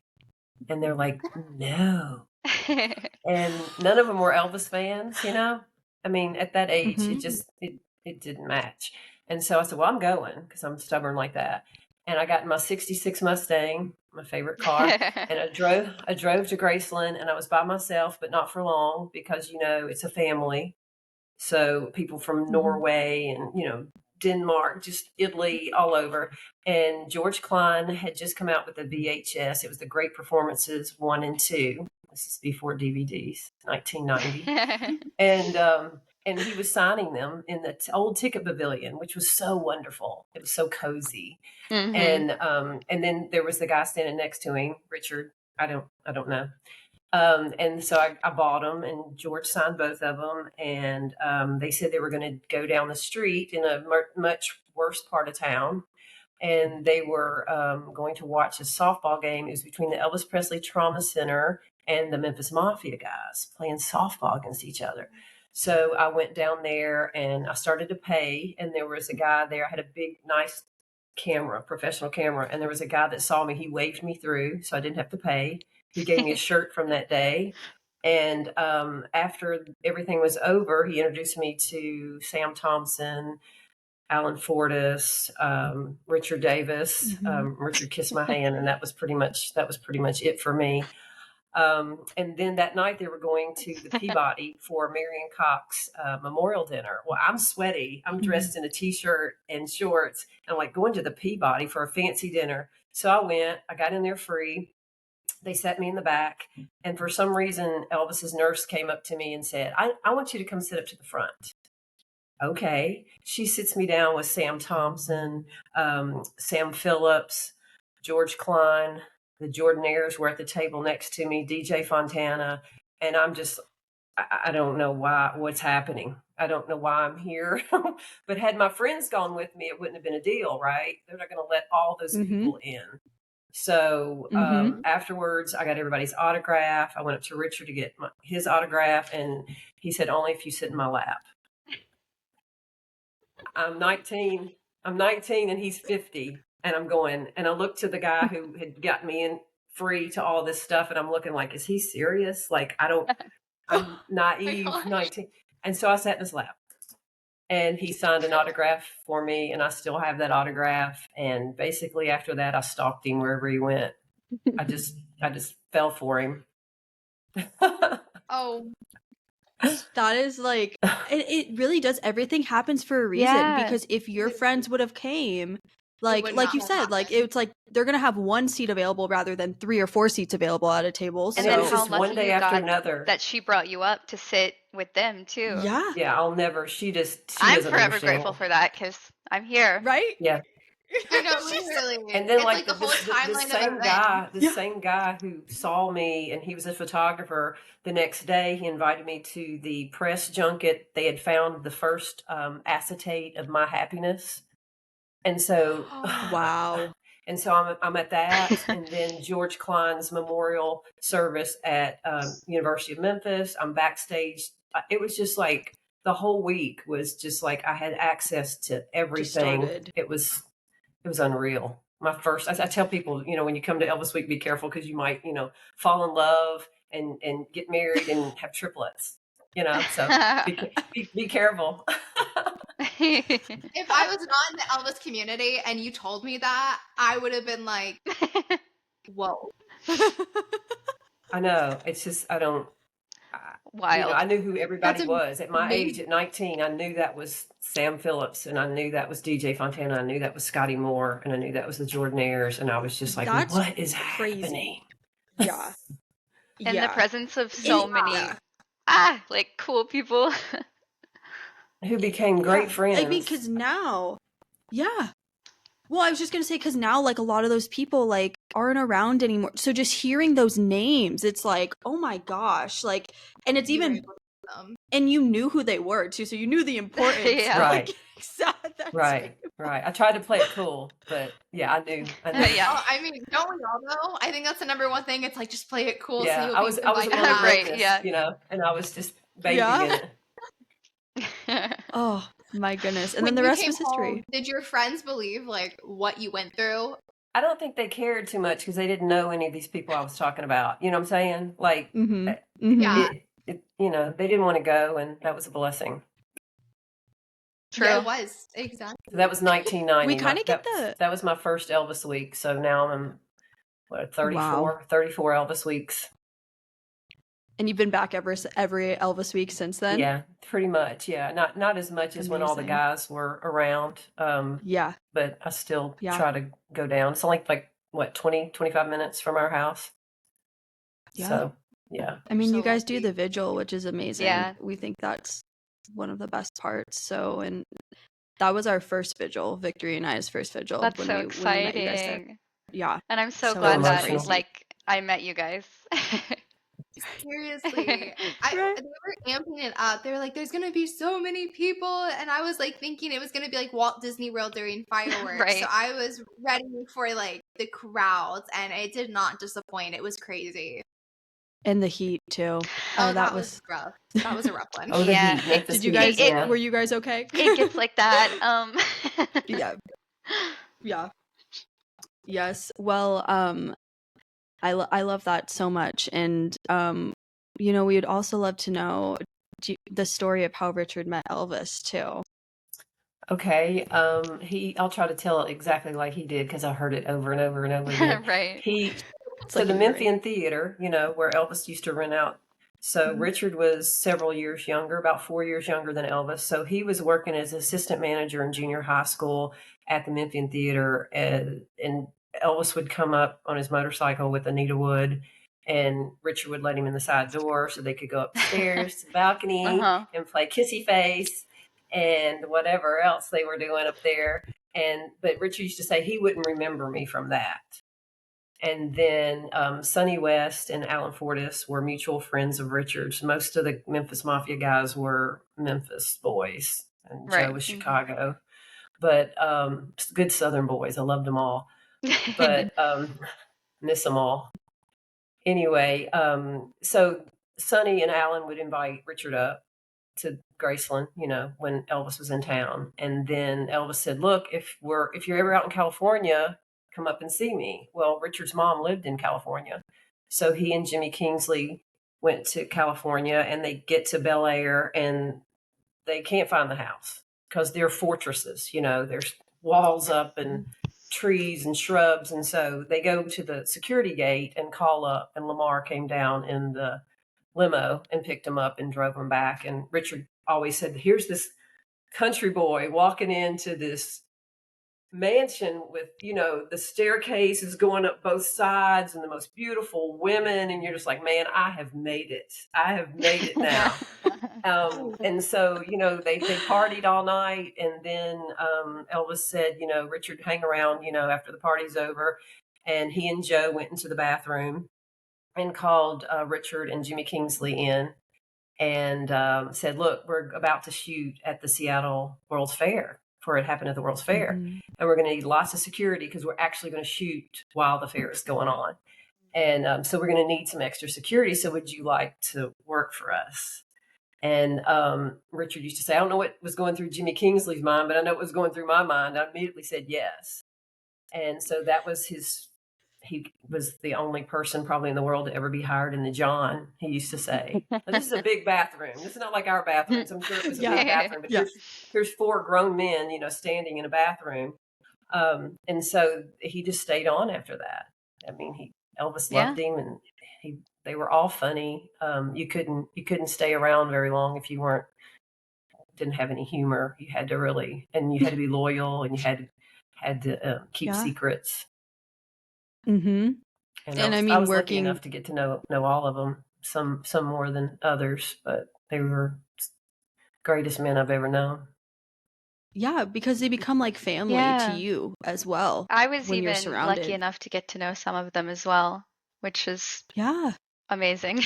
And they're like, no. And none of them were Elvis fans, you know? I mean, at that age, it didn't match. And so I said, well, I'm going because I'm stubborn like that. And I got in my 66 Mustang, my favorite car, and I drove to Graceland, and I was by myself, but not for long because, you know, it's a family. So people from Norway and, you know, Denmark, just Italy, all over. And George Klein had just come out with a VHS. It was the Great Performances 1 and 2. This is before DVDs, 1990. And he was signing them in the old ticket pavilion, which was so wonderful. It was so cozy. And then there was the guy standing next to him, Richard. I don't know. And so I bought them, and George signed both of them. And they said they were going to go down the street in a much worse part of town. And they were going to watch a softball game. It was between the Elvis Presley Trauma Center and the Memphis Mafia guys playing softball against each other. So I went down there and I started to pay. And there was a guy there. I had a big, nice camera, professional camera. And there was a guy that saw me. He waved me through, so I didn't have to pay. He gave me a shirt from that day. And after everything was over, he introduced me to Sam Thompson, Alan Fortas, Richard Davis. Richard kissed my hand, and that was pretty much it for me. And then that night they were going to the Peabody for Marian Cocke's memorial dinner. Well, I'm sweaty. I'm dressed in a t-shirt and shorts. And I'm like going to the Peabody for a fancy dinner. So I went. I got in there free. They sat me in the back. And for some reason, Elvis's nurse came up to me and said, I want you to come sit up to the front. Okay. She sits me down with Sam Thompson, Sam Phillips, George Klein. The Jordanaires were at the table next to me, DJ Fontana. And I'm just, I don't know what's happening. I don't know why I'm here. But had my friends gone with me, it wouldn't have been a deal, right? They're not going to let all those people in. So afterwards, I got everybody's autograph. I went up to Richard to get his autograph, and he said, only if you sit in my lap. I'm 19 and he's 50. And I'm going, and I looked to the guy who had got me in free to all this stuff. And I'm looking like, is he serious? Like, I'm naive, 19. And so I sat in his lap, and he signed an autograph for me. And I still have that autograph. And basically after that, I stalked him wherever he went. I just fell for him. Oh, That is like, it really does. Everything happens for a reason, because if your friends would have came, like you said, like it's like they're gonna have one seat available rather than 3 or 4 seats available at a table. And So then it was how just lucky one day you after got another. that she brought you up to sit with them too. yeah, I'll never. She I'm doesn't forever understand. grateful for that because I'm here. right. Yeah. I know, literally. And then It's like the whole timeline of the same guy who saw me, and he was a photographer, the next day he invited me to the press junket. They had found the first acetate of My Happiness. And so Wow. And so I'm at that. And then George Klein's memorial service at University of Memphis. I'm backstage. It was just like the whole week was just like I had access to everything. It was unreal. My first, I tell people, when you come to Elvis Week, be careful because you might, fall in love and get married and have triplets. So be careful. If I was not in the Elvis community and you told me that, I would have been like, whoa. I know. It's just, I don't. Wild. I knew who everybody was. At my amazing. age, at 19, I knew that was Sam Phillips, and I knew that was DJ Fontana. I knew that was Scotty Moore, and I knew that was the Jordanaires. And I was just like, That's what is crazy. happening? Yeah. In the presence of so many like cool people who became great friends. I mean, because now, well, I was just gonna say, because now, like, a lot of those people, like, aren't around anymore. So just hearing those names, it's like, oh my gosh, like, and it's even, and you knew who they were too, so you knew the importance. Right. Right. I tried to play it cool, but I knew. Yeah. I mean, don't we all though? I think that's the number one thing. It's like, just play it cool. Yeah, so I was a little Right, and I was just babying in it. Oh my goodness. And When then the you rest came was history. home, did your friends believe like what you went through? I don't think they cared too much because they didn't know any of these people I was talking about. You know what I'm saying? Like, Yeah. They didn't want to go, and that was a blessing. True. Yeah, it was. Exactly. So that was 1990. We kind of get that was my first Elvis week. So now I'm 34 Elvis weeks. And you've been back every Elvis week since then? Yeah, pretty much. Yeah, not as much as when all the Amazing. guys were around. Yeah. But I still Yeah. try to go down. It's only like what 20-25 minutes from our house. Yeah. So yeah. I mean, So you guys do lucky. the vigil, which is amazing. Yeah. We think that's one of the best parts. So, and that was our first vigil, Victory and I's first vigil. That's when so we met you guys there. exciting. Yeah. And I'm so So glad that emotional. like I met you guys. Seriously, Right. they were amping it up. They were like, "There's gonna be so many people," and I was like thinking it was gonna be like Walt Disney World during fireworks. Right. So I was ready for like the crowds, and it did not disappoint. It was crazy. And the heat too. Oh, that was rough. That was a rough one. Oh, the Yeah, heat. Memphis Did you heat, guys yeah. were you guys okay? It gets like that. Yeah. Yeah. Yes. Well, I love that so much, and you know, we would also love to know the story of how Richard met Elvis too. Okay. I'll try to tell it exactly like he did because I heard it over and over and over again. Right. So like the a memory. Memphian Theater, you know, where Elvis used to rent out. So Mhm. Richard was several years younger, about 4 years younger than Elvis. So he was working as assistant manager in junior high school at the Memphian Theater, and Elvis would come up on his motorcycle with Anita Wood, and Richard would let him in the side door so they could go upstairs to the balcony Uh-huh. and play kissy face and whatever else they were doing up there. But Richard used to say he wouldn't remember me from that. And then Sonny West and Alan Fortas were mutual friends of Richard's. Most of the Memphis Mafia guys were Memphis boys, and Right. Joe was Mhm. Chicago. But good Southern boys. I loved them all. But miss them all. Anyway, so Sonny and Alan would invite Richard up to Graceland, you know, when Elvis was in town. And then Elvis said, "Look, if you're ever out in California, come up and see me." Well, Richard's mom lived in California. So he and Jimmy Kingsley went to California, and they get to Bel Air and they can't find the house because they're fortresses, you know, there's walls up and trees and shrubs. And so they go to the security gate and call up, and Lamar came down in the limo and picked him up and drove him back. And Richard always said, here's this country boy walking into this mansion with, you know, the staircase is going up both sides and the most beautiful women. And you're just like, man, I have made it. I have made it now. And so, you know, they partied all night. And then Elvis said, you know, Richard, hang around, you know, after the party's over. And he and Joe went into the bathroom and called Richard and Jimmy Kingsley in and said, look, we're about to shoot at the Seattle World's Fair, for it happened at the World's Fair. Mhm. And we're going to need lots of security because we're actually going to shoot while the fair is going on. And so we're going to need some extra security. So would you like to work for us? And Richard used to say, I don't know what was going through Jimmy Kingsley's mind, but I know what was going through my mind. I immediately said yes. And so that was he was the only person probably in the world to ever be hired in the John, he used to say. This is a big bathroom. This is not like our bathrooms. I'm sure it was a big bathroom, but here's 4 grown men, you know, standing in a bathroom. And so he just stayed on after that. I mean, Elvis loved him, and they were all funny. You couldn't stay around very long if you didn't have any humor. You had to really, and you had to be loyal, and you had to keep secrets. Mm-hmm. And I was lucky enough to get to know all of them. Some more than others, but they were greatest men I've ever known. Yeah, because they become like family to you as well. I was when even you're surrounded. lucky enough to get to know some of them as well, which is amazing.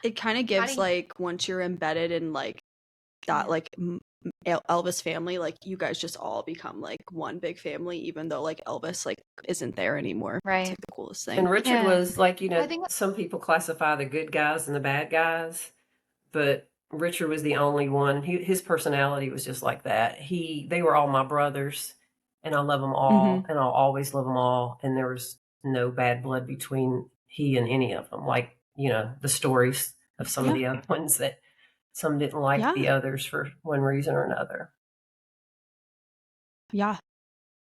It kind of gives like, once you're embedded in like that like Elvis family, like you guys just all become like one big family, even though like Elvis like isn't there anymore. Right. It's like the coolest thing. And Richard was like, you know, some people classify the good guys and the bad guys, but Richard was the only one. His personality was just like that. They were all my brothers, and I love them all, and I'll always love them all. And there was no bad blood between he and any of them. Like, you know, the stories of some of the other ones that some didn't like the others for one reason or another. Yeah.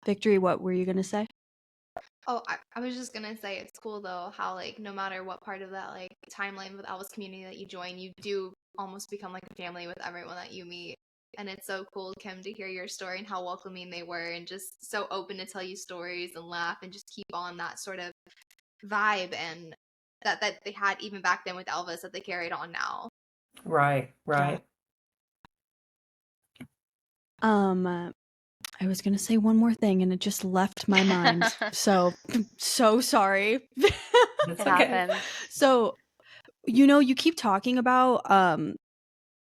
Victory, what were you going to say? Oh, I was just gonna say it's cool though how like no matter what part of that like timeline with Elvis community that you join, you do almost become like a family with everyone that you meet. And it's so cool, Kim, to hear your story and how welcoming they were and just so open to tell you stories and laugh and just keep on that sort of vibe and that they had even back then with Elvis that they carried on now. Right, right. I was gonna say one more thing and it just left my mind. So sorry. That's It okay. happens. So, you keep talking about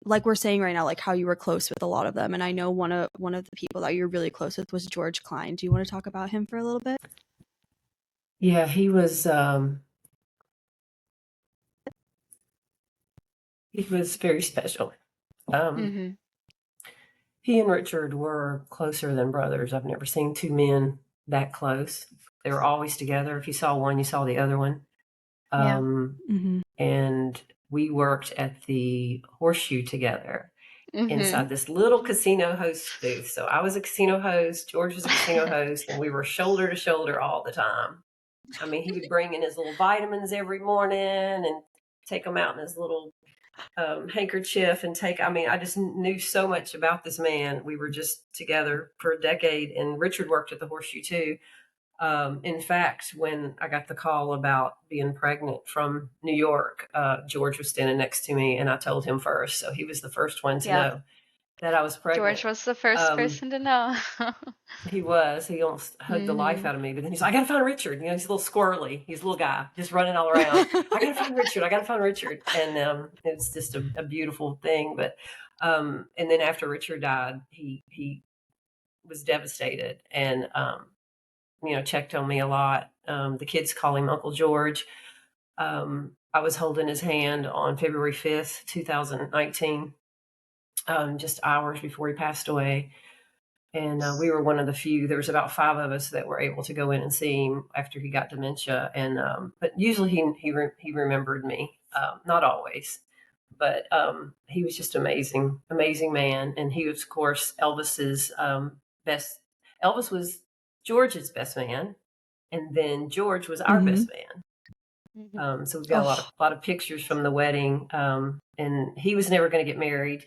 like we're saying right now, like how you were close with a lot of them, and I know one of the people that you're really close with was George Klein. Do you want to talk about him for a little bit? Yeah, he was very special. Mm-hmm. He and Richard were closer than brothers. I've never seen two men that close. They were always together. If you saw one, you saw the other one. Yeah. And we worked at the Horseshoe together Mm-hmm. inside this little casino host booth. So I was a casino host, George was a casino host, and we were shoulder to shoulder all the time. I mean, he would bring in his little vitamins every morning and take them out in his little handkerchief and I just knew so much about this man. We were just together for a decade, and Richard worked at the Horseshoe too. In fact, when I got the call about being pregnant from New York, George was standing next to me, and I told him first. So he was the first one to know that I was pregnant. George was the first person to know. He was. He almost hugged the life out of me. But then he's like, I got to find Richard. He's a little squirrely. He's a little guy, just running all around. I got to find Richard. I got to find Richard. And it's just a beautiful thing. But and then after Richard died, he was devastated and, checked on me a lot. The kids call him Uncle George. I was holding his hand on February 5th, 2019, just hours before he passed away. And we were one of the few. There was about 5 of us that were able to go in and see him after he got dementia. And but usually he remembered me. Not always, but he was just amazing man. And he was, of course, Elvis's best. Elvis was George's best man, and then George was our best man. So we've got a lot of pictures from the wedding. And he was never going to get married.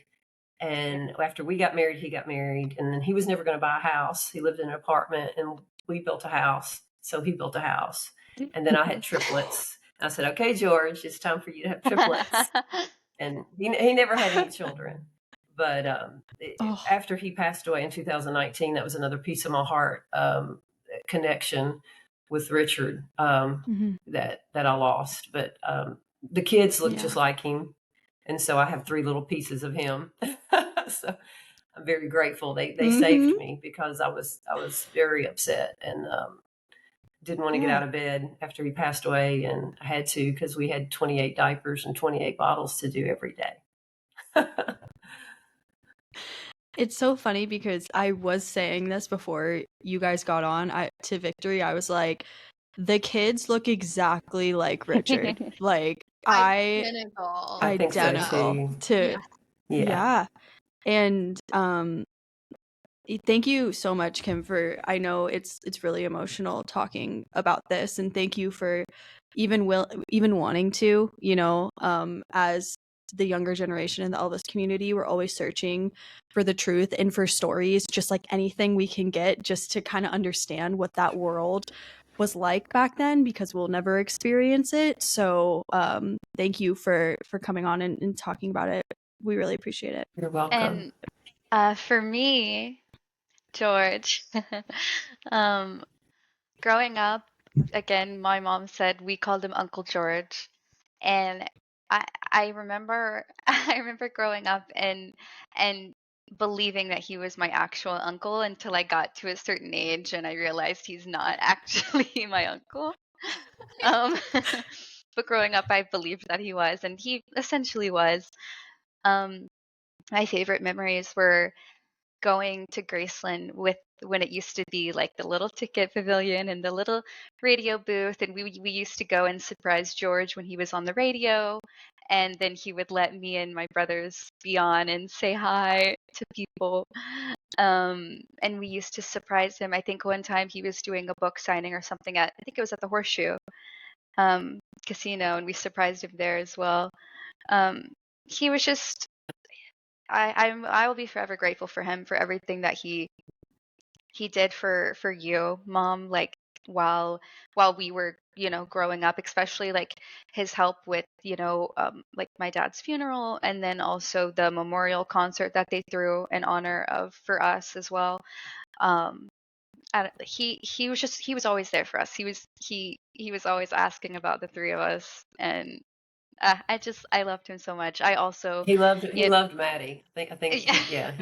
And after we got married, he got married. And then he was never going to buy a house. He lived in an apartment, and we built a house. So he built a house. And then I had triplets. I said, okay, George, it's time for you to have triplets. And he never had any children. But after he passed away in 2019, that was another piece of my heart connection with Richard that I lost. But the kids look just like him. And so I have 3 little pieces of him. So I'm very grateful. They saved me because I was very upset and didn't want to get out of bed after he passed away. And I had to, because we had 28 diapers and 28 bottles to do every day. It's so funny because I was saying this before you guys got on to Victory. I was like, the kids look exactly like Richard. Like Identical. I think so, identical too. to Yeah. And thank you so much, Kim, for, I know it's really emotional talking about this, and thank you for even wanting to, as the younger generation in the Elvis community, we're always searching for the truth and for stories, just like anything we can get, just to kind of understand what that world was like back then, because we'll never experience it. So thank you for coming on and talking about it. We really appreciate it. You're welcome. And for me, George, growing up, again, my mom said we called him Uncle George, and I remember growing up and believing that he was my actual uncle until I got to a certain age and I realized he's not actually my uncle. But growing up, I believed that he was, and he essentially was. My favorite memories were going to Graceland when it used to be like the little ticket pavilion and the little radio booth, and we used to go and surprise George when he was on the radio, and then he would let me and my brothers be on and say hi to people. And we used to surprise him. I think one time he was doing a book signing or something at, I think it was at the Horseshoe Casino, and we surprised him there as well. He was just, I will be forever grateful for him for everything that he did for you, Mom, like while we were, growing up, especially like his help with, like my dad's funeral, and then also the memorial concert that they threw in honor of for us as well. And he was always there for us. He was always asking about the three of us, and I loved him so much. I also, He loved you Maddie. I think yeah.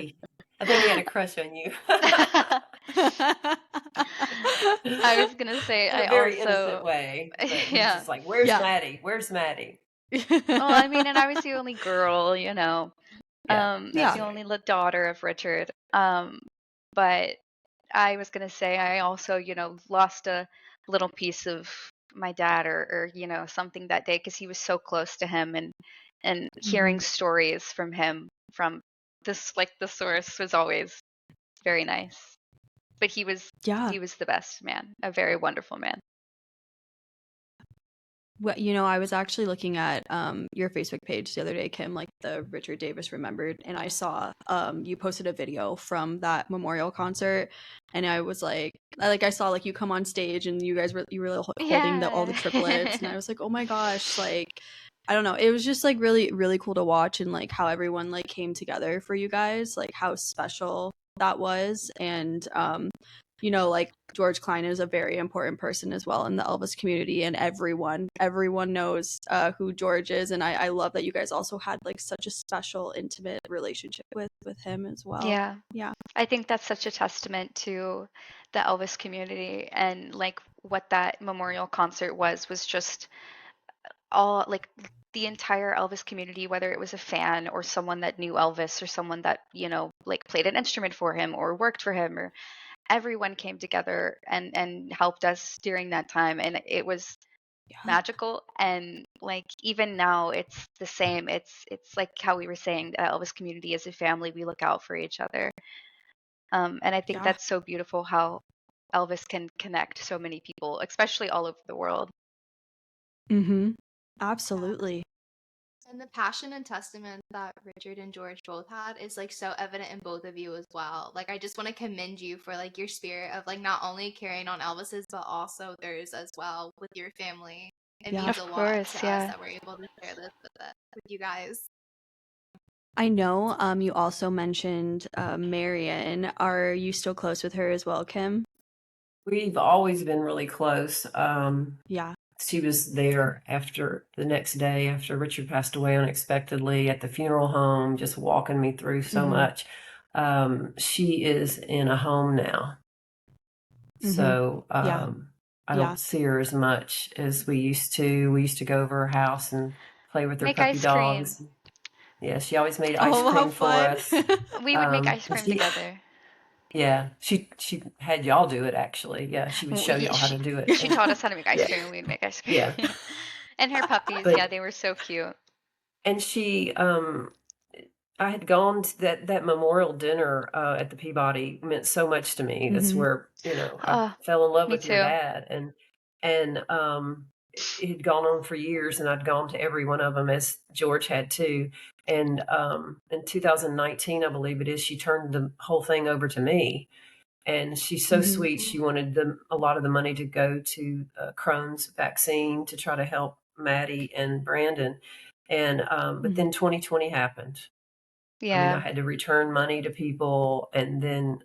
I think he had a crush on you. I was gonna say, In I a very innocent also, way, but he was yeah. just like, "Where's Yeah. Maddie? Where's Maddie?" Well, I mean, and I was the only girl, Yeah, that's the Yeah. only right. daughter of Richard. But I was gonna say, I also, lost a little piece of my dad, or something that day, because he was so close to him, and hearing Mhm. stories from him from this, like, the source, was always very nice. But Yeah. he was the best man, a very wonderful man. Well, I was actually looking at your Facebook page the other day, Kim, like the Richard Davis Remembered, and I saw you posted a video from that memorial concert, and I was like, I saw like you come on stage and you were holding all the triplets, and I Yeah. was like, oh my gosh, like I don't know, it was just like really really cool to watch, and like how everyone like came together for you guys, like how special that was, and like George Klein is a very important person as well in the Elvis community, and everyone knows who George is, and I love that you guys also had like such a special, intimate relationship with him as well. Yeah. Yeah. I think that's such a testament to the Elvis community, and like what that memorial concert was just all, like, the entire Elvis community, whether it was a fan or someone that knew Elvis or someone that, like played an instrument for him or worked for him, or everyone came together and helped us during that time, and it was Yeah. magical. And like even now it's the same. It's like how we were saying, the Elvis community is a family. We look out for each other. And I think Yeah. that's so beautiful how Elvis can connect so many people, especially all over the world. Mm-hmm. Yeah. Absolutely. And the passion and testament that Richard and George both had is like so evident in both of you as well. Like I just want to commend you for like your spirit of like not only carrying on Elvis's but also theirs as well with your family. It Yeah. means Of a lot course, to us yeah. that we're able to share this with you guys. I know you also mentioned Marian. Are you still close with her as well, Kim? We've always been really close. Yeah. She was there after the next day after Richard passed away unexpectedly at the funeral home, just walking me through so Mm-hmm. much. She is in a home now. Mm-hmm. So Yeah. I Yeah. don't see her as much as we used to. We used to go over her house and play with her Make puppy ice cream. dogs. Yeah, she always made ice Oh, how cream for fun. us. We would make ice And cream together. she had y'all do it actually. Yeah, she would show y'all how to do it. She taught us how to make ice Yeah, cream, and we'd make ice cream. yeah. And her puppies, But yeah, they were so cute. and she I had gone to that memorial dinner at the Peabody meant so much to me. That's Mm-hmm. where, I Oh, fell in love me with your too. dad, and it had gone on for years, and I'd gone to every one of them as George had too. And in 2019, I believe it is, she turned the whole thing over to me, and she's so Mm-hmm. sweet. She wanted a lot of the money to go to Crohn's vaccine to try to help Maddie and Brandon, and but Mm-hmm. then 2020 happened. I mean, I Yeah. had to return money to people, and then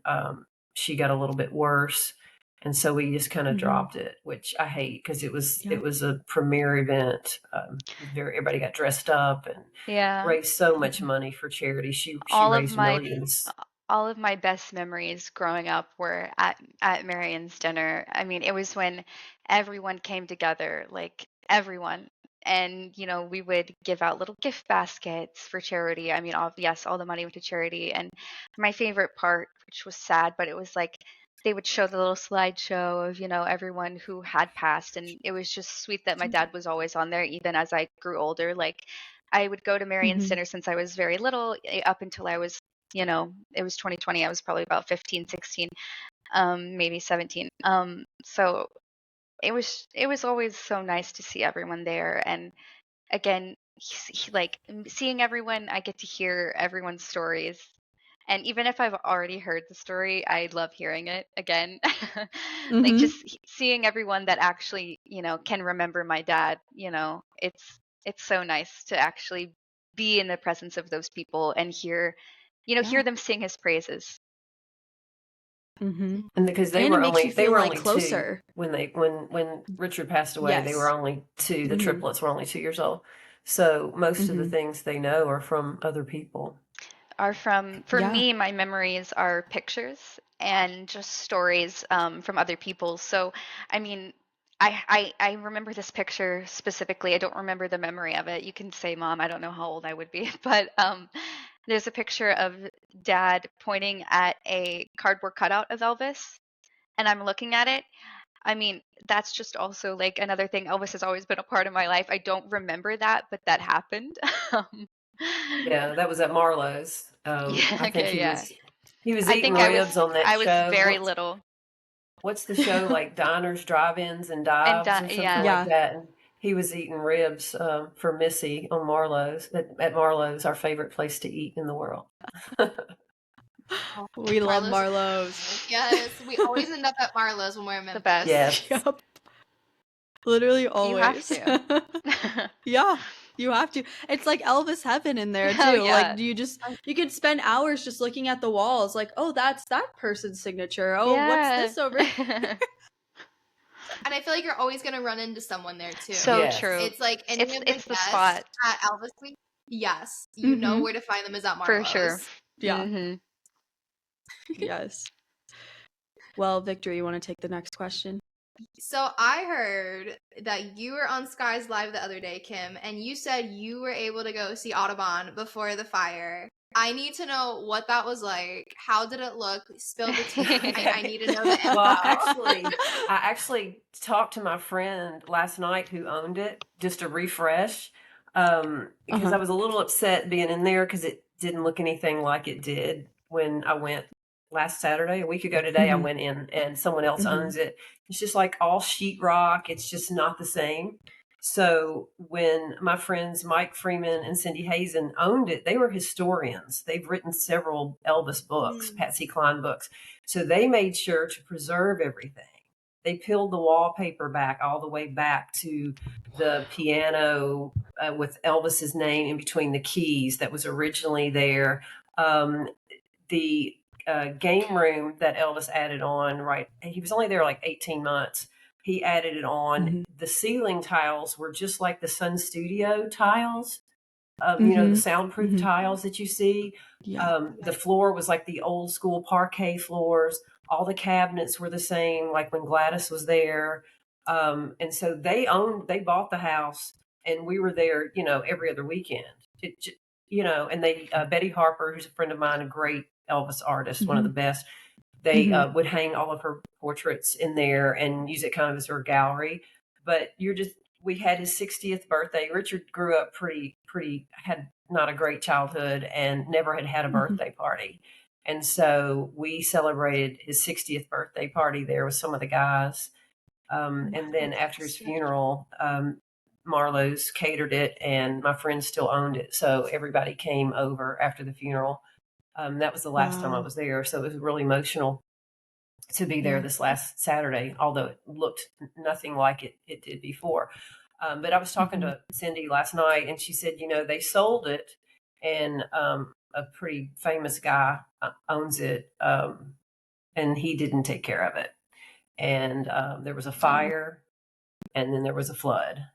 she got a little bit worse, and so we just kind of Mm-hmm. dropped it, which I hate because Yeah. it was a premier event. Everybody got dressed up and Yeah. raised so much Mm-hmm. money for charity. She All of raised my millions. all of my best memories growing up were at Marian's dinner. I mean, it was when everyone came together, like everyone. And, we would give out little gift baskets for charity. I mean, yes, all the money went to charity. And my favorite part, which was sad, but it was like they would show the little slideshow of, everyone who had passed. And it was just sweet that my dad was always on there, even as I grew older. Like, I would go to Marian Mhm. Center since I was very little, up until I was, it was 2020. I was probably about 15, 16, maybe 17. So it was always so nice to see everyone there. And again, like seeing everyone, I get to hear everyone's stories. And even if I've already heard the story, I love hearing it again. Like Mhm. just seeing everyone that actually, can remember my dad, it's so nice to actually be in the presence of those people and hear, Yeah. hear them sing his praises. Mhm. And because they And it were makes you they feel were like only two closer. when Richard passed away. They were Yes. only two. The Mhm. triplets were only 2 years old. So most of the Mhm. things they know are from other people. Are for Yeah. me, my memories are pictures and just stories from other people. So, I mean, I remember this picture specifically. I don't remember the memory of it. You can say, Mom, I don't know how old I would be, but there's a picture of Dad pointing at a cardboard cutout of Elvis, and I'm looking at it. I mean, that's just also like another thing. Elvis has always been a part of my life. I don't remember that, but that happened. Um, Yeah, that was at Marlowe's. yeah, I think okay, yeah. he was I eating think I was ribs on that I was show. very little. What's the show, like Diners, Drive-ins, and Dives or something Yeah. like Yeah. that? And he was eating ribs for Missy on Marlowe's. At Marlowe's, our favorite place to eat in the world. Oh, We love Marlowe's. Marlowe's. Yes, we always end up at Marlowe's when we're in The Memphis. best. Yes. Yep. Literally You have always. to. Yeah. You have to. It's like Elvis heaven in there Oh too. Like yeah. you could spend hours just looking at the walls like, "Oh, that's that person's signature. Oh, what's Yeah. this over here?" And I feel like you're always gonna run into someone there too. So Yes. true. It's like any of the It's the guests spot at Elvis Week. Yes, you know Mhm. where to find them is at for sure. Marlowe's. Yeah. Mhm. Yes. Well, Victor, you want to take the next question? So I heard that you were on Sky's Live the other day, Kim, and you said you were able to go see Audubon before the fire. I need to know what that was like. How did it look? Spill the tea. I need to know the info. Well, I actually talked to my friend last night who owned it just to refresh, because I Uh-huh. was a little upset being in there because it didn't look anything like it did when I went last Saturday. A week ago today, I Mhm. went in and someone else Mhm. owns it. It's just like all sheetrock. It's just not the same. So when my friends Mike Freeman and Cindy Hazen owned it, they were historians. They've written several Elvis books, Patsy Cline books. So they made sure to preserve everything. They peeled the wallpaper back all the way back to the piano with Elvis's name in between the keys that was originally there. The game room that Elvis added on, right? He was only there like 18 months. He added it on. Mhm. The ceiling tiles were just like the Sun Studio tiles, the Mhm. soundproof Mhm. tiles that you see. Yeah. The floor was like the old school parquet floors. All the cabinets were the same, like when Gladys was there. And so they bought the house, and we were there, every other weekend. And they, Betty Harper, who's a friend of mine, a great Elvis artist, one of the Mhm. best. They Mhm. would hang all of her portraits in there and use it kind of as her gallery. But we had his 60th birthday. Richard grew up had not a great childhood and never had a Mhm. birthday party. And so we celebrated his 60th birthday party there with some of the guys. And then after his funeral, Marlowe's catered it, and my friend still owned it. So everybody came over after the funeral. That was the last time I Wow. was there. So it was really emotional to be there Yeah. this last Saturday, although it looked nothing like it did before. But I was talking Mhm. to Cindy last night, and she said, they sold it, and a pretty famous guy owns it, and he didn't take care of it. And there was a Oh. fire, and then there was a flood.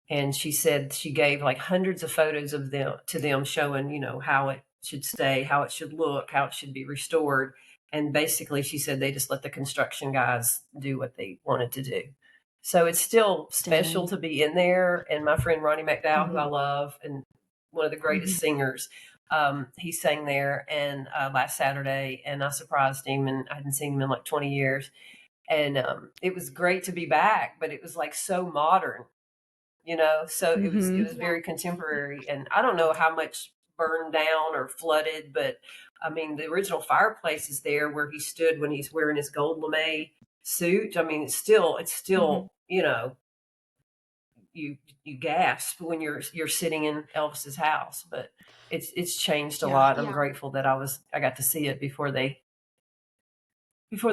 And she said she gave like hundreds of photos of them to them, showing, how it should stay, how it should look, how it should be restored. And basically, she said they just let the construction guys do what they wanted to do. So it's still special Dang. to be in there. And my friend Ronnie McDowell, who I Mhm. love and one of the greatest Mhm. singers, he sang there and last Saturday, and I surprised him, and I hadn't seen him in like 20 years. And it was great to be back, but it was like so modern. you know, so it was Mhm. very contemporary, and I don't know how much burned down or flooded, but I mean the original fireplace is there where he stood when he's wearing his gold lame suit. I mean, it's still Mhm. you know, you gasp when you're sitting in Elvis's house, but it's changed a Yeah. lot. I'm Yeah. grateful that I got to see it before the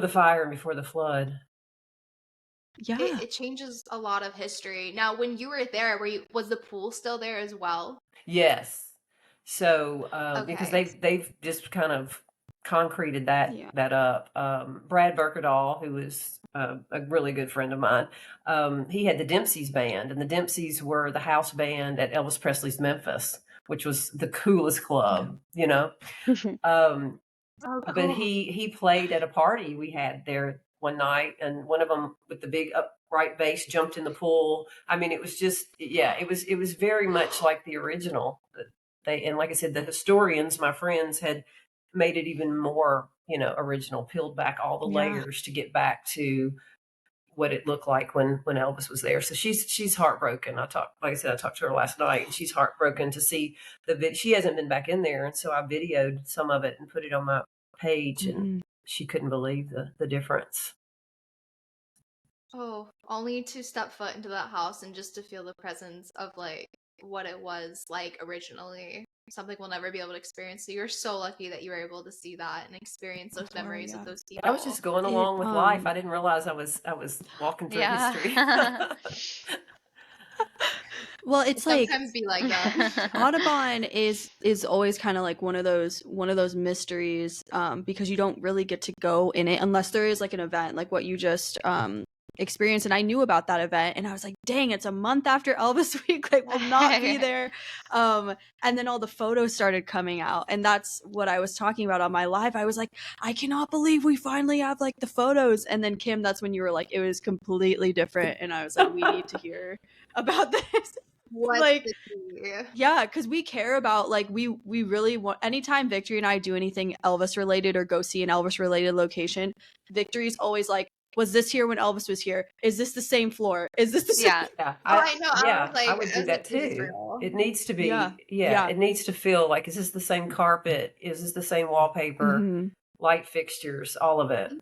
fire and before the flood. Yeah. It changes a lot of history. Now, when you were there, was the pool still there as well? Yes. So because Okay. they've just kind of concreted that Yeah. up. Brad Berkadal, who is a really good friend of mine, he had the Dempsey's band, and the Dempseys were the house band at Elvis Presley's Memphis, which was the coolest club, you know. Um, Oh, but cool. he played at a party we had there one night, and one of them with the big upright bass jumped in the pool. I mean, it was just, yeah, it was very much like the original. And like I said, the historians, my friends, had made it even more, you know, original, peeled back all the Yeah. layers to get back to what it looked like when Elvis was there. So she's heartbroken. Like I said, I talked to her last night, and she's heartbroken to see she hasn't been back in there, and so I videoed some of it and put it on my page, and Mhm. she couldn't believe the difference. Oh, only to step foot into that house and just to feel the presence of like what it was like originally. Something we'll never be able to experience. So you're so lucky that you were able to see that and experience those Before, memories yeah. of those I was people. just going It along with life. I didn't realize I was walking through history. Yeah. well, It it's like sometimes be like that. Audubon is always kind of like one of those mysteries because you don't really get to go in it unless there is like an event like what you just experienced. And I knew about that event, and I was like, dang, it's a month after Elvis week, like we'll not be there. And then all the photos started coming out, and that's what I was talking about on my live. I was like, I cannot believe we finally have like the photos. And then Kim, that's when you were like, it was completely different, and I was like, we need to hear about this. What Like, the tea? yeah, because we care about like we really want, anytime Victory and I do anything Elvis related or go see an Elvis related location, Victory's always like, was this here when Elvis was here? Is this the same floor? Is this the same? Yeah. Yeah, I know. I would do that is this too. real? It needs to Yeah. be, Yeah. it needs to feel like, is this the same carpet? Is this the same wallpaper, Mhm. light fixtures, all of it?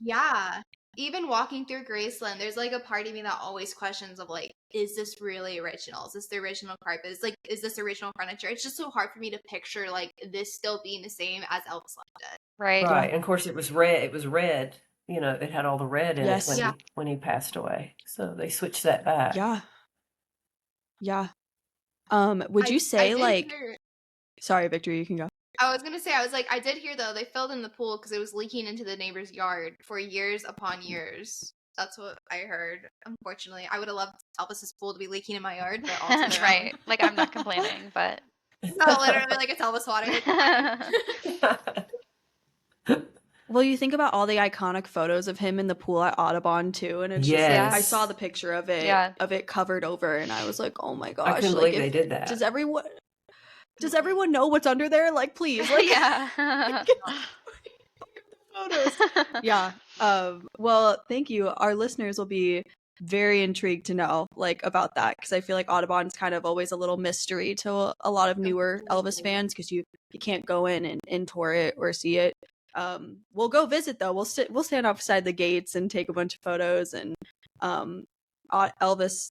Yeah. Even walking through Graceland, there's like a part of me that always questions of like, is this really original? Is this the original carpet? Is this original furniture? It's just so hard for me to picture like this still being the same as Elvis left it. Right. Right. And of course it was red. It was red. You know, it had all the red in it Yes. Yeah. when he passed away. So they switched that back. Yeah. Yeah. Would you I say did like hear, sorry, Victory, you can go. I was gonna say, I was like, I did hear though they filled in the pool because it was leaking into the neighbor's yard for years upon years. That's what I heard. Unfortunately, I would have loved Elvis's pool to be leaking in my yard, but all to their Right. own. Like, I'm not complaining, but No, literally, like it's Elvis water. It's fine. Well, you think about all the iconic photos of him in the pool at Audubon too, and it's just like Yes. I saw the picture of it Yeah. covered over, and I was like, oh my gosh, I couldn't like believe they did that. does everyone know what's under there? Like, please, like, Yeah. photos. Yeah. Well, thank you. Our listeners will be very intrigued to know like about that, because I feel like Audubon's kind of always a little mystery to a lot of newer Elvis fans, because you can't go in and tour it or see it. We'll go visit though. We'll stand outside the gates and take a bunch of photos. And Elvis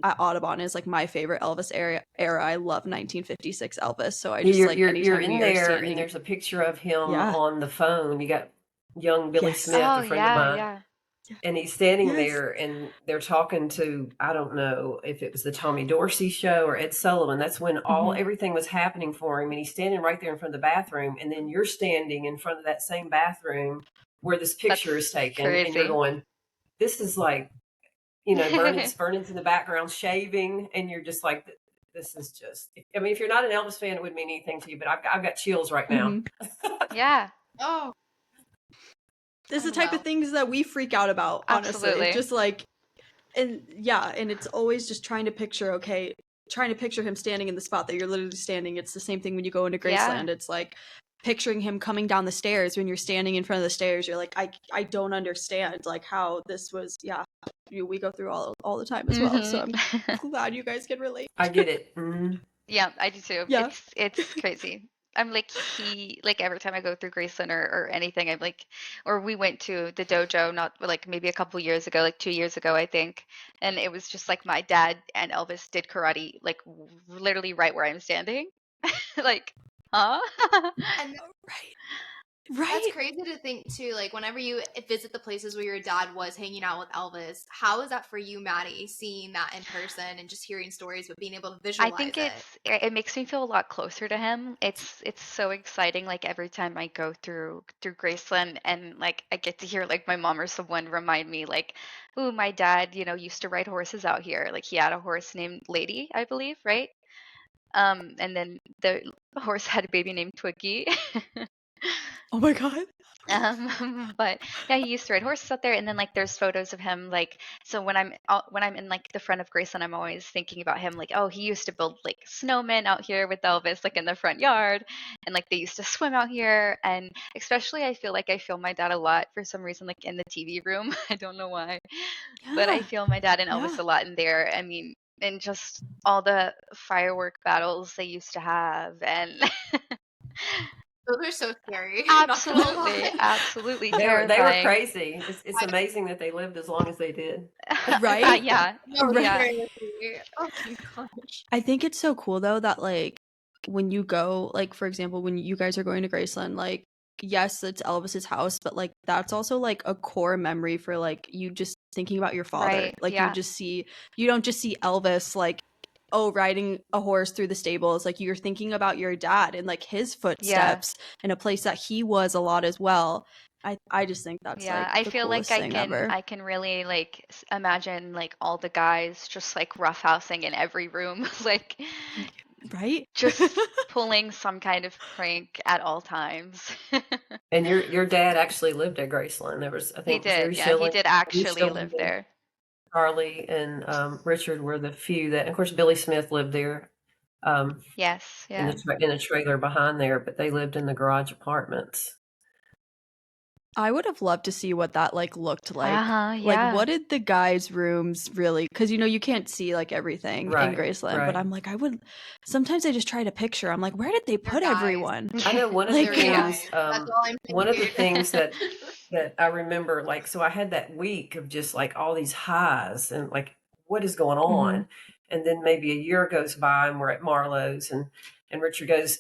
at Audubon is like my favorite Elvis era. I love 1956 Elvis, so I just like you're anytime in we are there, standing. and there's a picture of him Yeah. on the phone. You got young Billy Yes. Smith, Oh, a friend of mine. yeah. And he's standing Yes. there, and they're talking to, I don't know if it was the Tommy Dorsey show or Ed Sullivan. That's when everything was happening for him. And he's standing right there in front of the bathroom. And then you're standing in front of that same bathroom where this picture That's is taken. crazy. And you're going, this is like, you know, Vernon's in the background shaving. And you're just like, this is just, I mean, if you're not an Elvis fan, it wouldn't mean anything to you. But I've got chills right now. Yeah. Oh, This is the type of things that we freak out about, honestly. Absolutely. It's just like, and it's always just trying to picture him standing in the spot that you're literally standing. It's the same thing when you go into Graceland. Yeah. It's like picturing him coming down the stairs when you're standing in front of the stairs. You're like, I don't understand like how this was. Yeah. we go through all the time as well. So I'm Mhm. glad you guys can relate. I get it. Mhm. Yeah, I do too. Yeah. It's crazy. I'm like like every time I go through Graceland or anything, I'm like, or we went to the dojo not like maybe a couple years ago, like 2 years ago, I think, and it was just like my dad and Elvis did karate like literally right where I'm standing, like, huh? And Right. that's Right. crazy to think too. Like whenever you visit the places where your dad was hanging out with Elvis, how is that for you, Maddie? Seeing that in person and just hearing stories, but being able to I visualize think it. it makes me feel a lot closer to him. It's so exciting. Like every time I go through Graceland and like I get to hear like my mom or someone remind me like, "Ooh, my dad, used to ride horses out here. Like he had a horse named Lady, I believe, right? And then the horse had a baby named Twiggy." Oh my god. But yeah, he used to ride horses out there, and then like there's photos of him like so when I'm in like the front of Graceland, I'm always thinking about him like, oh, he used to build like snowmen out here with Elvis like in the front yard, and like they used to swim out here, and especially I feel my dad a lot for some reason like in the TV room. I don't know why, but I Yeah. feel my dad and Yeah. Elvis a lot in there. I mean, and just all the firework battles they used to have, and Those are so scary. Not gonna lie. absolutely They were terrifying. crazy. It's amazing that they lived as long as they did. Right? Yeah, No, yeah, seriously. Oh my gosh. I think it's so cool though that like when you go, like for example, when you guys are going to Graceland, like yes, it's Elvis's house, but like that's also like a core memory for like you just thinking about your father. right, Like yeah, you don't just see Elvis like riding a horse through the stables. Like you're thinking about your dad and like his yeah, footsteps in a place that he was a lot as well. I just think that's like yeah. I the feel like coolest thing ever. I can really like imagine like all the guys just like roughhousing in every room, like Right? just pulling some kind of prank at all times. And your dad actually lived at Graceland. There was, I He think, did, Jerry yeah, he Schilling, did you actually still live living, there. Charlie and Richard were the few that, of course, Billy Smith lived there Yes, in yeah. in a trailer behind there, but they lived in the garage apartments. I would have loved to see what that like looked like. Uh-huh, Like yeah. what did the guys' rooms really, because you can't see like everything in Right, Graceland, but right. I'm like sometimes I just try to picture. I'm like, where did they They're put guys. everyone? I know one of the They're Like guys. things, That's all I'm one of the thinking. things that I remember, like, so I had that week of just like all these highs and like, what is going on? And then maybe a year goes by and we're at Marlowe's and Richard goes,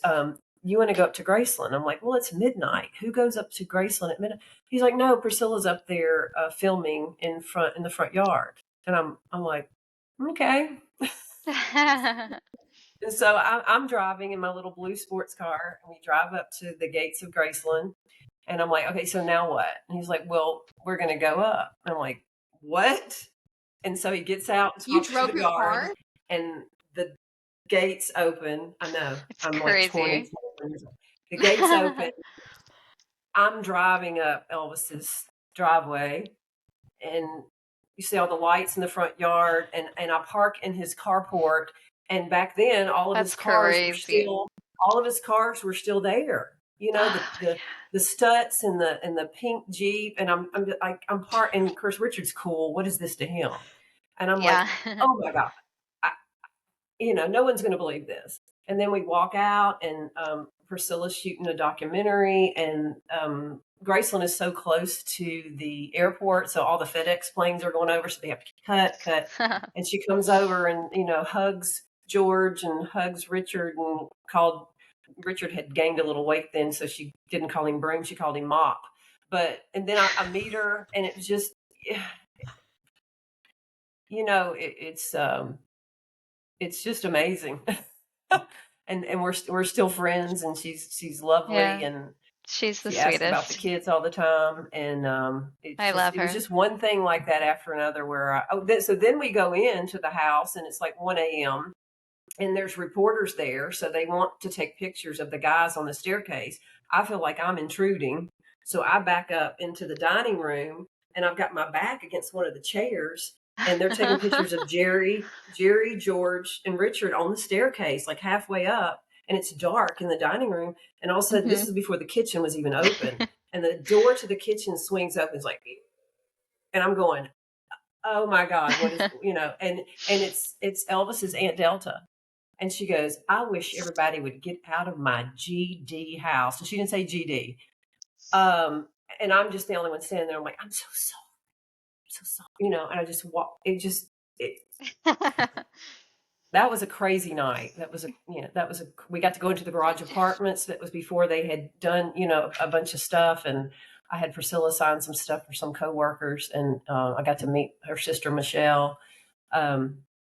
you want to go up to Graceland? I'm like, well, it's midnight. Who goes up to Graceland at midnight? He's like, no, Priscilla's up there filming in the front yard. And I'm like, okay. And so I'm driving in my little blue sports car, and we drive up to the gates of Graceland. And I'm like, okay, so now what? And he's like, well, we're going to go up. And I'm like, what? And so he gets out and You talks to drove the your guard, car? and the gates open. I know, It's I'm like crazy. 20 years old. The gates open. I'm driving up Elvis's driveway, and you see all the lights in the front yard, and I park in his carport. And back then, That's crazy. all of his cars were still there. You know, Oh, the Stutz and the pink Jeep, and I'm part. And of course, Richard's cool. What is this to him? And I'm like, yeah. oh my god, no one's going to believe this. And then we walk out, and Priscilla's shooting a documentary, and Graceland is so close to the airport, so all the FedEx planes are going over, so they have to cut. And she comes over and hugs George and hugs Richard, and called Richard had gained a little weight then, so she didn't call him Broom, she called him Mop. And then I meet her, and it was just, it's just amazing. and we're still friends, and she's lovely, Yeah, and she's the she asks about the sweetest. kids all the time. And I love it was her. just one thing like that after another where so then we go into the house, and it's like 1 a.m. and there's reporters there, so they want to take pictures of the guys on the staircase. I feel like I'm intruding, so I back up into the dining room, and I've got my back against one of the chairs, and they're taking pictures of Jerry, George, and Richard on the staircase, like halfway up, and it's dark in the dining room. And all of a sudden, this is before the kitchen was even open, and the door to the kitchen swings open. It's like, and I'm going, oh my God, what is, and it's Elvis's Aunt Delta. And she goes, I wish everybody would get out of my GD house. And she didn't say GD. And I'm just the only one standing there. I'm like, I'm so sorry. I'm so sorry. And I just walk. That was a crazy night. We got to go into the garage apartments. That was before they had done, a bunch of stuff. And I had Priscilla sign some stuff for some coworkers, and I got to meet her sister, Michelle.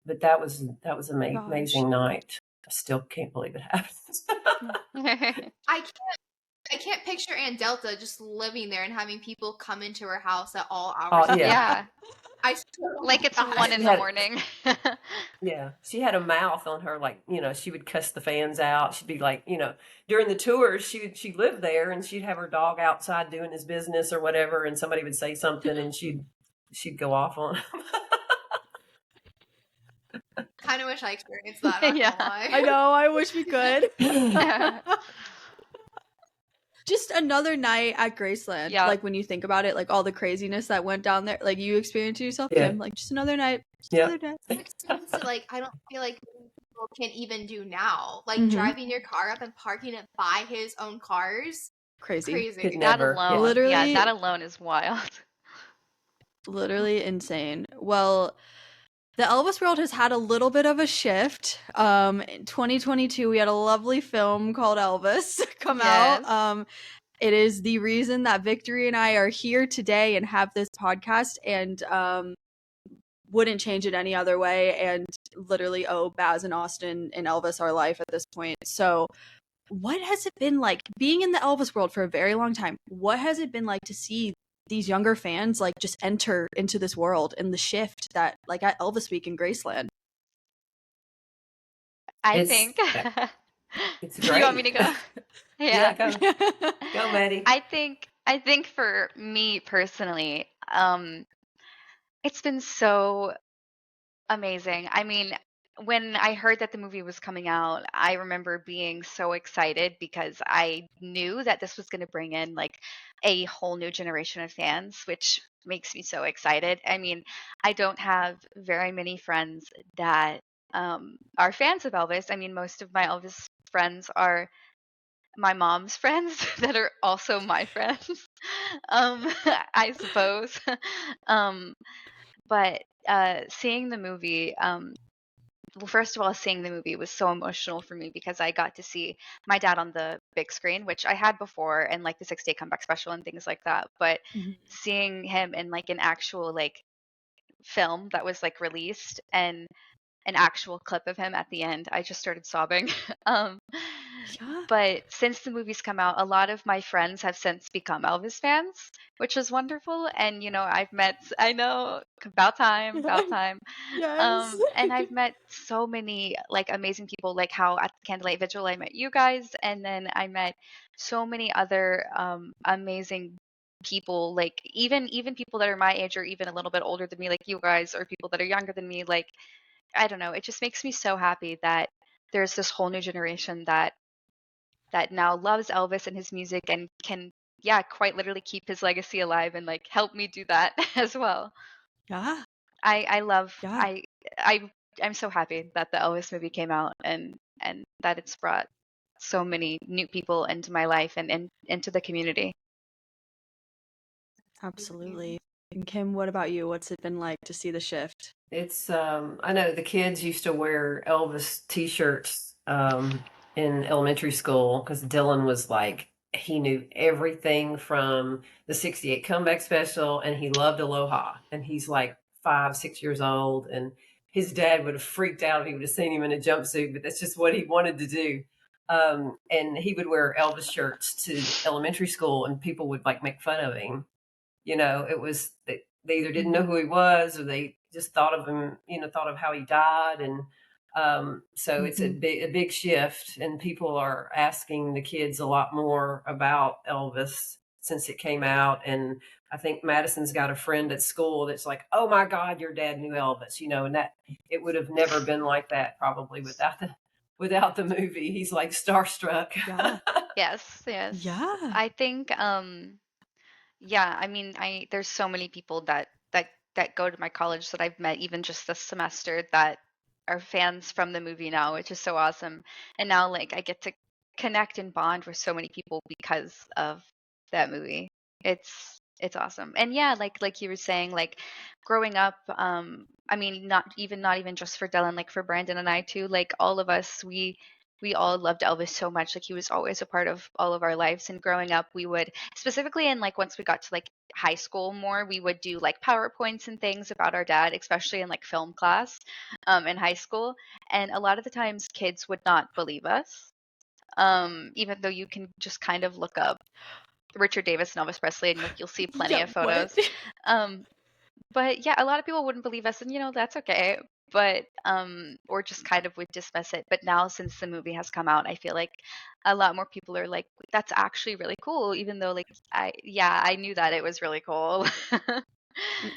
But that was an amazing night. I still can't believe it happened. I can't picture Aunt Delta just living there and having people come into her house at all hours. Yeah. I still like it's 1 in the morning. Yeah, she had a mouth on her, like, she would cuss the fans out. She'd be like, during the tours, she lived there, and she'd have her dog outside doing his business or whatever, and somebody would say something, and she'd go off on him. Kind of wish I experienced that. Not Yeah. gonna lie. I know. I wish we could. Just another night at Graceland. Yeah. Like when you think about it, like all the craziness that went down there, like you experienced it yourself, Yeah. Kim. Like just another night. Yeah. Like I don't feel like people can even do now. Like Mhm. driving your car up and parking it by his own cars. Crazy. Could That never. alone, Literally- yeah, that alone is wild. Literally insane. Well, the Elvis world has had a little bit of a shift. In 2022, we had a lovely film called Elvis come Yes. out. It is the reason that Victory and I are here today and have this podcast, and wouldn't change it any other way, and literally owe Baz and Austin and Elvis our life at this point. So what has it been like being in the Elvis world for a very long time? What has it been like to see these younger fans like just enter into this world and the shift that like at Elvis Week in Graceland? I It's- think It's you great. want me to go? Yeah, go, Maddie. I think for me personally, it's been so amazing. I mean, when I heard that the movie was coming out, I remember being so excited because I knew that this was going to bring in like a whole new generation of fans, which makes me so excited. I mean, I don't have very many friends that are fans of Elvis. I mean, most of my Elvis friends are my mom's friends that are also my friends, I suppose. But seeing the movie, well, first of all, seeing the movie was so emotional for me because I got to see my dad on the big screen, which I had before, and like the 6-day comeback special and things like that. But seeing him in like an actual like film that was like released and an actual clip of him at the end, I just started sobbing. But since the movie's come out, a lot of my friends have since become Elvis fans, which is wonderful. And I know about time. Yes. And I've met so many like amazing people, like how at the Candlelight Vigil I met you guys, and then I met so many other amazing people, like even people that are my age or even a little bit older than me, like you guys, or people that are younger than me. Like, I don't know, it just makes me so happy that there's this whole new generation that now loves Elvis and his music and can quite literally keep his legacy alive and like help me do that as well. Yeah. I love Yeah. I'm so happy that the Elvis movie came out and that it's brought so many new people into my life and into the community. Absolutely. And Kim, what about you? What's it been like to see the shift? It's I know the kids used to wear Elvis t-shirts in elementary school because Dylan was like, he knew everything from the 68 comeback special, and he loved Aloha, and he's like 5-6 years old, and his dad would have freaked out if he would have seen him in a jumpsuit, but that's just what he wanted to do. And he would wear Elvis shirts to elementary school, and people would like make fun of him. It was they either didn't know who he was, or they just thought of him, thought of how he died. And so it's a big shift, and people are asking the kids a lot more about Elvis since it came out. And I think Madison's got a friend at school that's like, oh my God, your dad knew Elvis, and that it would have never been like that probably without the movie. He's like starstruck. Yeah. Yes. Yeah. I think I mean, there's so many people that that go to my college that I've met even just this semester that are fans from the movie now, which is so awesome. And now like I get to connect and bond with so many people because of that movie. It's awesome. And yeah, like you were saying, like growing up, I mean not even just for Dylan, like for Brandon and I too, like all of us, we all loved Elvis so much. Like he was always a part of all of our lives. And growing up, we would specifically in like once we got to like high school more, we would do like PowerPoints and things about our dad, especially in like film class in high school. And a lot of the times kids would not believe us. Even though you can just kind of look up Richard Davis and Elvis Presley and you'll see plenty Yeah, of photos. what? But yeah, a lot of people wouldn't believe us, and that's okay. But or just kind of would dismiss it. But now since the movie has come out, I feel like a lot more people are like, that's actually really cool, even though like I knew that it was really cool.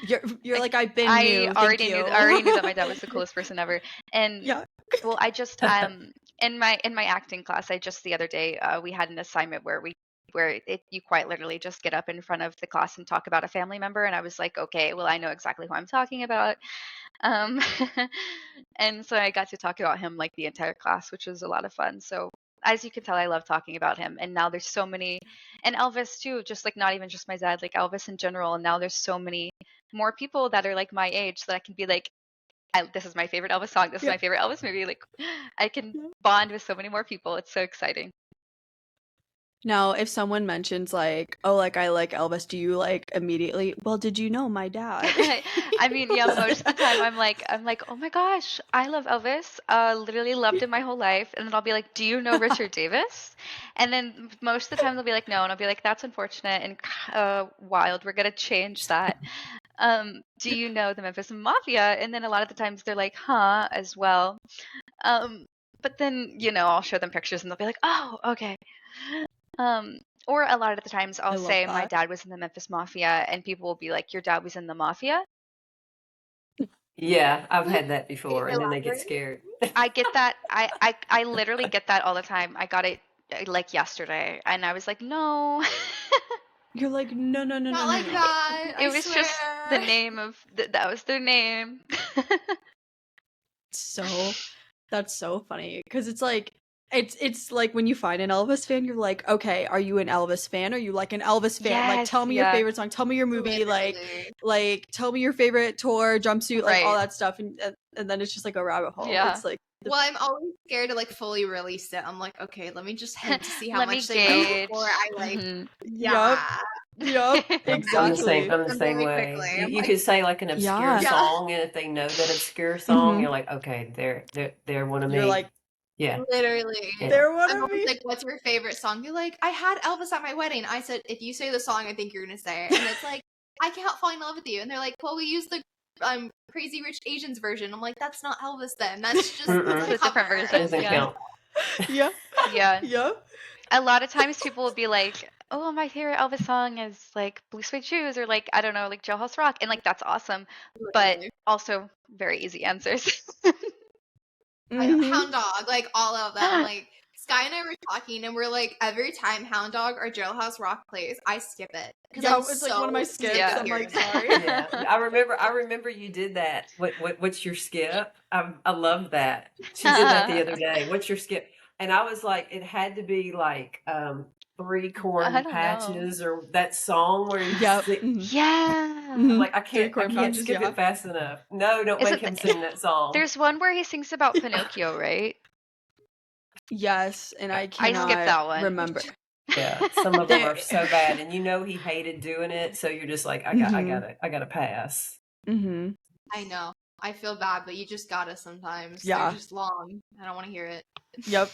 You're Like like, I've been I new. Thank already you. knew I already knew that my dad was the coolest person ever. And Yeah. well, I just in my acting class, I just the other day we had an assignment where you quite literally just get up in front of the class and talk about a family member, and I was like, okay, well I know exactly who I'm talking about. Um, and so I got to talk about him like the entire class, which was a lot of fun. So as you can tell, I love talking about him. And now there's so many, and Elvis too, just like not even just my dad, like Elvis in general. And now there's so many more people that are like my age that I can be like, this is my favorite Elvis song. This is Yeah. my favorite Elvis movie. Like I can Yeah. bond with so many more people. It's so exciting. Now, if someone mentions like, oh, like I like Elvis, do you like immediately? Well, did you know my dad? I mean, yeah, most of the time I'm like, oh my gosh, I love Elvis. Literally loved him my whole life. And then I'll be like, do you know Richard Davis? And then most of the time they'll be like, no. And I'll be like, that's unfortunate and wild. We're gonna change that. Do you know the Memphis Mafia? And then a lot of the times they're like, huh, as well. But then I'll show them pictures and they'll be like, oh, okay. Or a lot of the times I I'll love say my that. dad was in the Memphis Mafia, and people will be like, your dad was in the Mafia? Yeah, I've had that before, and then they get Elaborate. scared. I get that. I literally get that all the time. I got it like yesterday, and I was like, no. You're like, no, no, no, no, Not no, like no. that. It I was swear. just the name of that was their name. So that's so funny because it's like it's like when you find an Elvis fan, you're like, okay, are you an Elvis fan? Are you like an Elvis fan? Like, Yes, tell me your yeah, favorite song, tell me your movie, Literally. like tell me your favorite tour, jumpsuit, like all right. that stuff, and then it's just like a rabbit hole. Yeah. It's like Well, I'm always scared to like fully release it. I'm like, okay, let me just hint to see how Let me much they know gauge. before I like. Mhm. Yeah. yup, I'm the same. exactly. I'm the Them same very way. quickly. You, I'm you like, could say like an obscure Yeah. yeah. song, and if they know that obscure song, Mhm. you're like, okay, they're one of You're me. like, Yeah, Literally. yeah. they're one I'm of always me. like, what's your favorite song? You're like, I had Elvis at my wedding. I said, if you say the song, I think you're gonna say it. And it's like, I can't help falling in love with you. And they're like, well, we used the Crazy Rich Asians version. I'm like, that's not Elvis then. That's just Mm-mm. the It's a different cover. version. Doesn't Yeah. count. Yeah. Yeah. Yup. A lot of times people will be like, oh, my favorite Elvis song is like Blue Suede Shoes or like, I don't know, like Jailhouse Rock. And like, that's awesome. But Literally. also very easy answers. I know. Mhm. Hound Dog, like all of them. Like Sky and I were talking, and we're like, every time Hound Dog or Jailhouse Rock plays, I skip it because Yeah, I'm it's so like one of my skips. Yeah. I'm like, scared. sorry. Yeah, I remember you did that. What's your skip? I love that. She did that the other day. What's your skip? And I was like, it had to be like 3 I corn don't know. patches or that song where you Yep. sing. Mhm. Yeah. Mhm. Like I 3 can't corn patches, skip yeah. it fast enough. No, don't make Isn't him sing that song. there's one where he sings about Pinocchio, right? Yes, and I I skipped cannot that one. remember. Yeah, some of them There. are so bad, and he hated doing it, so you're just like, I Mhm. gotta pass. Mhm. I know. I feel bad, but you just gotta sometimes. Yeah. They're just long. I don't want to hear it. Yep.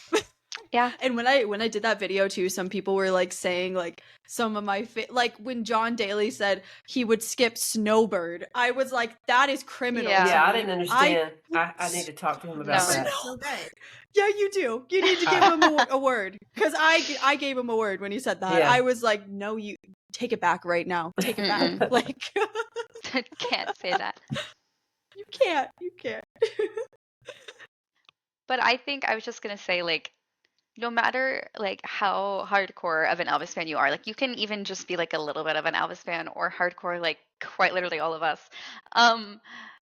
Yeah. And when I did that video too, some people were like saying like some of my like when John Daly said he would skip Snowbird, I was like, that is criminal. Yeah. to Yeah, I me. didn't understand. I need to talk to him about No. that. So good. Yeah, you do. You need to give him a word because I gave him a word when he said that. Yeah. I was like, no, you take it back right now. Take it back. Mm-mm. Like Can't say that. you can't. You can't. But I think I was just gonna say, like, no matter like how hardcore of an Elvis fan you are, like you can even just be like a little bit of an Elvis fan or hardcore, like quite literally all of us. Um,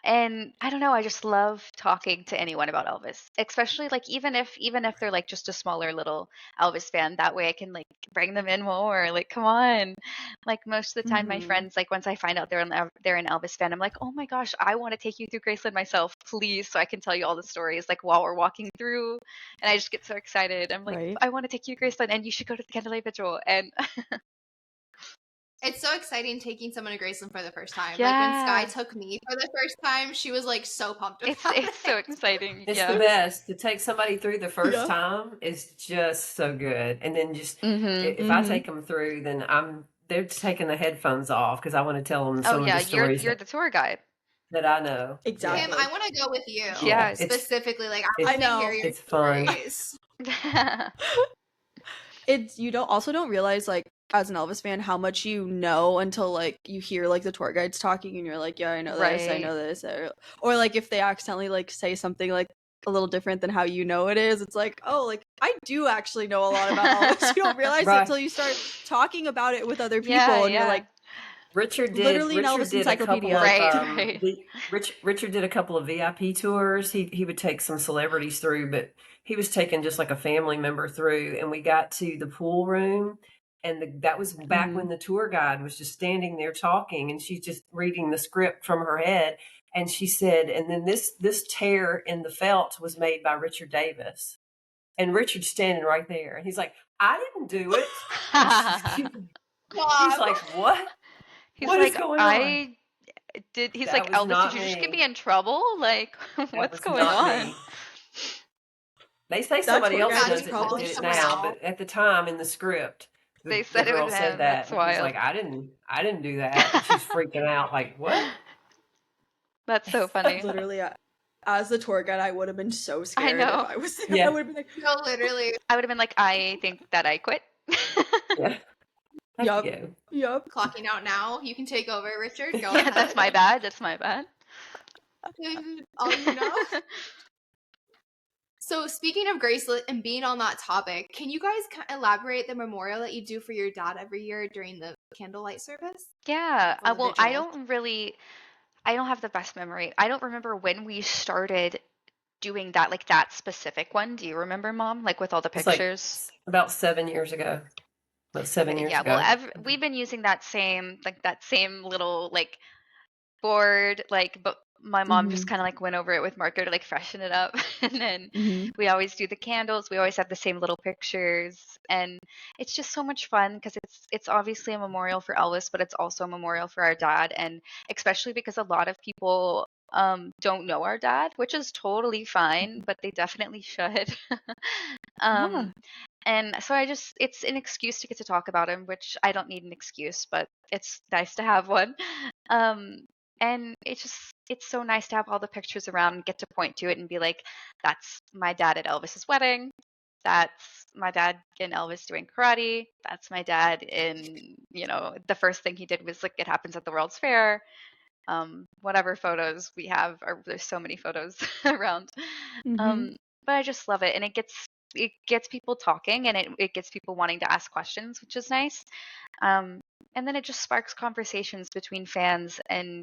and I don't know, I just love talking to anyone about Elvis, especially like even if they're like just a smaller little Elvis fan. That way I can like bring them in more. Like, come on. Like most of the time, my Mhm. friends, like once I find out they're an Elvis fan, I'm like, oh my gosh, I want to take you through Graceland myself, please, so I can tell you all the stories like while we're walking through. And I just get so excited. I'm like, Right. I want to take you to Graceland, and you should go to the candlelight vigil. And It's so exciting taking someone to Graceland for the first time. Like when Sky yeah, took me for the first time, she was like so pumped about it's so it. exciting. It's the Yeah. best to take somebody through the first Yeah. time is just so good. And then just Mm-hmm. if I take them through, then they're taking the headphones off because I want to tell them Oh some of yeah, the stories you're the tour guide. that I know. Yeah, Kim, Exactly. I want to go with you. yeah, Yes. Specifically, like I it's want to know. hear your it's fun. stories. It's you don't realize like as an Elvis fan how much you know until like you hear like the tour guides talking and you're like, yeah, I know this, I Right. know this, or like if they accidentally like say something like a little different than how you know it is, it's like, oh, like I do actually know a lot about Elvis. You don't realize it Right. until you start talking about it with other people, Yeah, and you're yeah. like Richard literally an Elvis did a couple encyclopedia. of Right, right. Richard did a couple of VIP tours. He would take some celebrities through, but he was taking just like a family member through, and we got to the pool room, and that was back when the tour guide was just standing there talking, and she's just reading the script from her head, and she said, and then this tear in the felt was made by Richard Davis, and Richard's standing right there, and he's like, I didn't do it. And he's like, what? He's What is like, going on? I did. He's That like, was Elvis, did not you just get me. me in trouble? Like, That what's was going not on? me. They say That somebody tour else guide Imagine was does calling probably did it someone now, out. but at the time in the script, They the said it girl was said him. that, That's and he's wild. like, I didn't do that. And she's freaking out, like, what? That's so funny. literally as the tour guide I would have been so I scared if know. I was there. Yeah. I would have been like, No, literally. I would have been like, I think that I quit. Yeah. Have yup, to go. yup. Clocking out now. You can take over, Richard. Go Yeah, ahead. that's my bad. That's my bad. All you know. So speaking of Graceland and being on that topic, can you guys elaborate the memorial that you do for your dad every year during the candlelight service? Yeah. Or the Well, I vigil? don't have the best memory. I don't remember when we started doing that, like that specific one. Do you remember, Mom? Like with all the It's like pictures? about 7 years ago. About 7 years Yeah, well, ago. we've been using that same little like board, like, but my mom just kind of like went over it with marker to like freshen it up. And then we always do the candles. We always have the same little pictures, and it's just so much fun because it's obviously a memorial for Elvis, but it's also a memorial for our dad, and especially because a lot of people don't know our dad, which is totally fine, but they definitely should. Yeah. And so it's an excuse to get to talk about him, which I don't need an excuse, but it's nice to have one. And it's so nice to have all the pictures around and get to point to it and be like, that's my dad at Elvis's wedding. That's my dad and Elvis doing karate. That's my dad in, the first thing he did was like, it happens at the World's Fair. Whatever photos we have, or there's so many photos around. But I just love it, and it gets people talking, and it gets people wanting to ask questions, which is nice. And then it just sparks conversations between fans and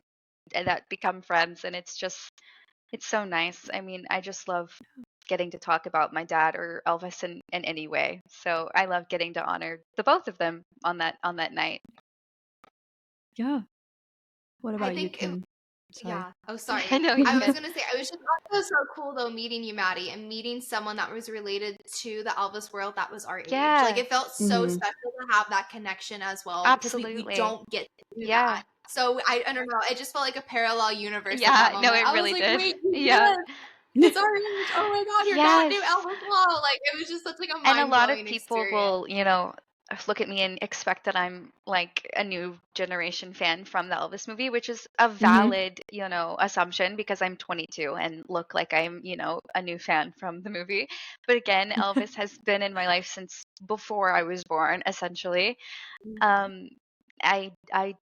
that become friends, and it's so nice. I mean, I just love getting to talk about my dad or Elvis in any way. So I love getting to honor the both of them on that night. Yeah. What I about you, think Kim? Sorry. Yeah. Oh, sorry. I know I you was can. gonna say it was just also so cool though meeting you, Maddie, and meeting someone that was related to the Elvis world that was our age. Yeah. Like it felt so Mhm. special to have that connection as well because we Absolutely. don't get to do Yeah. that. So I don't know. It just felt like a parallel universe at Yeah, that no, moment. it I was really like, did. wait, you Yeah. did. It's our age. Oh my god, your dad knew Yes. Elvis well. Like it was just such like a And a mind lot of blowing people experience. will, look at me and expect that I'm like a new generation fan from the Elvis movie, which is a valid, assumption because I'm 22 and look like I'm, a new fan from the movie. But again, Elvis has been in my life since before I was born, essentially. I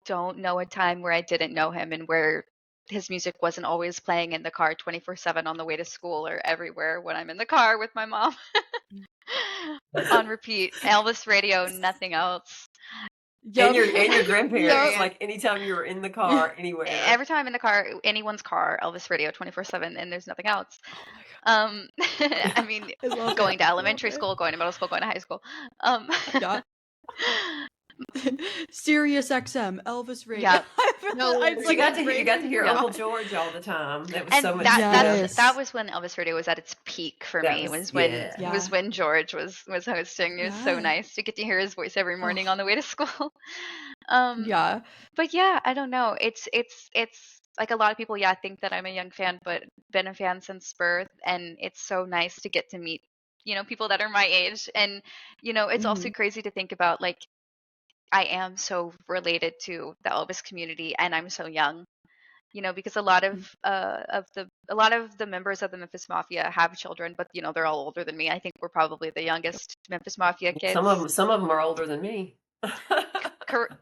don't know a time where I didn't know him and where his music wasn't always playing in the car 24/7 on the way to school or everywhere when I'm in the car with my mom. on repeat. Elvis radio, nothing else. And Yup. your grandparents, Yep. like anytime you were in the car, anywhere. Every time I'm in the car, anyone's car, Elvis radio 24/7, and there's nothing else. Oh my I mean, I love going it. to I elementary love it. school, going to middle school, going to high school. Yeah. Sirius XM, Elvis radio. Yeah. No, It's You got to ingrained hear in Uncle my- George all the time. That was And so much that fun. Yes. that was when Elvis radio was at its peak for That me. was- Was when yeah. was Yeah. when George was hosting. It was so Yeah. nice to get to hear his voice every morning Oh. on the way to school. Yeah. But yeah, I don't know. It's like a lot of people, yeah, think that I'm a young fan, but been a fan since birth, and it's so nice to get to meet, people that are my age. And it's also crazy to think about, like, I am so related to the Elvis community, and I'm so young. Because a lot of the members of the Memphis Mafia have children, but they're all older than me. I think we're probably the youngest Memphis Mafia kids. Some of them are older than me.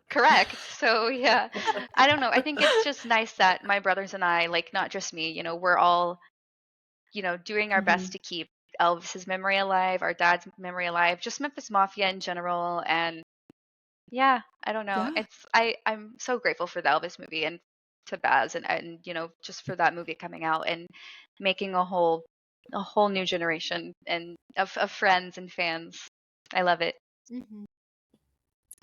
Correct. So yeah, I don't know. I think it's just nice that my brothers and I, like, not just me, we're all, doing our best to keep Elvis's memory alive, our dad's memory alive, just Memphis Mafia in general. And yeah, I don't know. Yeah. I'm so grateful for the Elvis movie and to Baz and just for that movie coming out and making a whole new generation and of friends and fans. I love it. Mhm.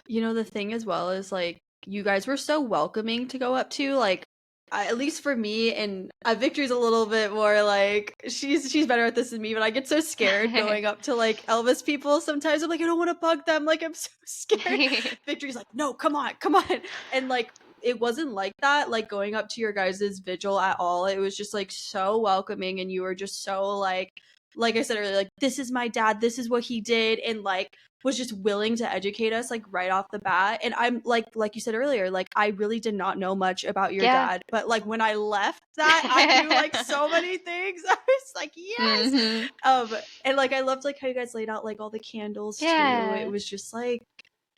The thing as well is, like, you guys were so welcoming to go up to, like, at least for me, and Victory's a little bit more like, she's better at this than me, but I get so scared going up to, like, Elvis people sometimes. I'm like, I don't want to bug them, like, I'm so scared. Victory's like, no, come on, and, like, it wasn't like that, like, going up to your guys' vigil at all. It was just, like, so welcoming, and you were just so, like I said earlier, like, this is my dad, this is what he did, and, like, was just willing to educate us, like, right off the bat. And I'm like you said earlier, like, I really did not know much about your Yeah. dad, but, like, when I left that, I knew, like, so many things. I was like, yes. Mhm. And, like, I loved, like, how you guys laid out, like, all the candles too. Yeah. It was just, like,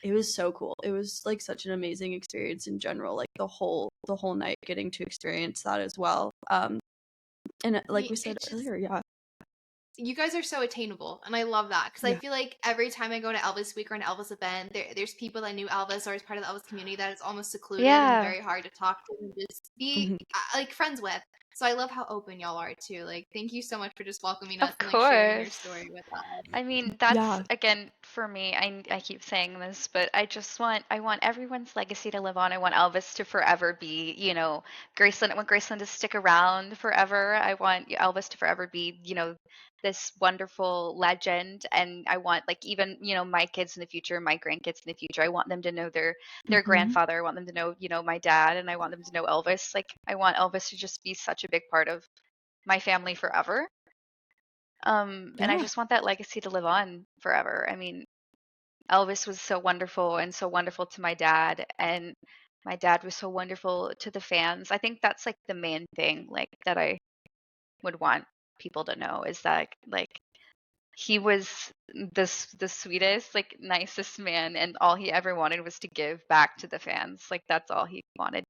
it was so cool. It was, like, such an amazing experience in general, like, the whole night getting to experience that as well. And like we said It's just- earlier, yeah. You guys are so attainable, and I love that because I Yeah. feel like every time I go to Elvis Week or an Elvis event, there's people that knew Elvis or is part of the Elvis community that is almost secluded Yeah. and very hard to talk to and just be like friends with. So I love how open y'all are too. Like, thank you so much for just welcoming us Of and, like, sharing your course. story with us. I mean, that's Yeah. again for me. I keep saying this, but I want everyone's legacy to live on. I want Elvis to forever be, Graceland. I want Graceland to stick around forever. I want Elvis to forever be, this wonderful legend. And I want, like, even my kids in the future, my grandkids in the future. I want them to know their grandfather. I want them to know my dad, and I want them to know Elvis. Like, I want Elvis to just be such a big part of my family forever. And I Yeah. just want that legacy to live on forever. I mean, Elvis was so wonderful and so wonderful to my dad, and my dad was so wonderful to the fans. I think that's, like, the main thing, like, that I would want people to know is that, like, he was the sweetest, like, nicest man, and all he ever wanted was to give back to the fans. Like, that's all he wanted.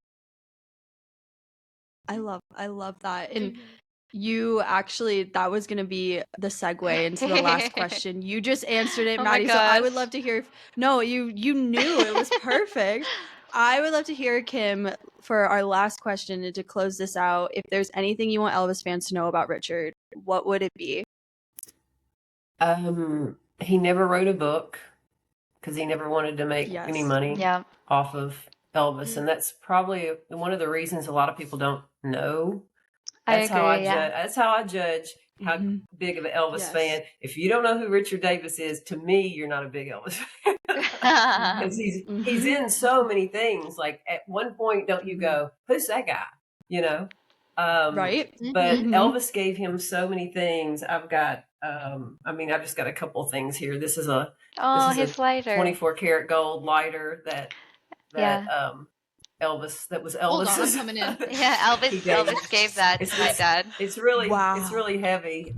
I love that. And Mhm. you actually, that was going to be the segue into the last question. You just answered it, Oh my Maddie. So I would gosh. love to hear. No, you knew it was perfect. I would love to hear, Kim, for our last question and to close this out. If there's anything you want Elvis fans to know about Richard, what would it be? He never wrote a book because he never wanted to make any Yes. money Yeah. off of Elvis, and that's probably one of the reasons a lot of people don't know. I That's how I agree. Yeah. That's how I judge how Mhm. big of an Elvis Yes. fan. If you don't know who Richard Davis is, to me, you're not a big Elvis fan. Because he's in so many things. Like, at one point, don't you go, "Who's that guy?" Right? But Mhm. Elvis gave him so many things. I've got, I've just got a couple things here. This is a Oh, his lighter. 24 karat gold lighter that Yeah. Elvis, that was Hold on, I'm Elvis's. coming in. Yeah, Elvis He gave Elvis gave that It's to my this- dad. It's really Wow. heavy.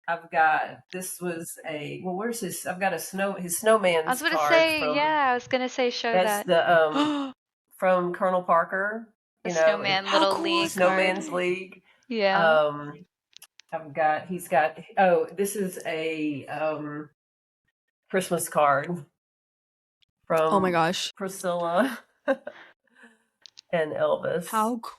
I've got, this was where's his? I've got his snowman's I was gonna card say, from, yeah, I was gonna say show that's that. the from Colonel Parker. The You know, Snowman How Little cool League is card. Snowman's League. Yeah. This is a Christmas card Oh my from gosh. Priscilla and Elvis. How cool.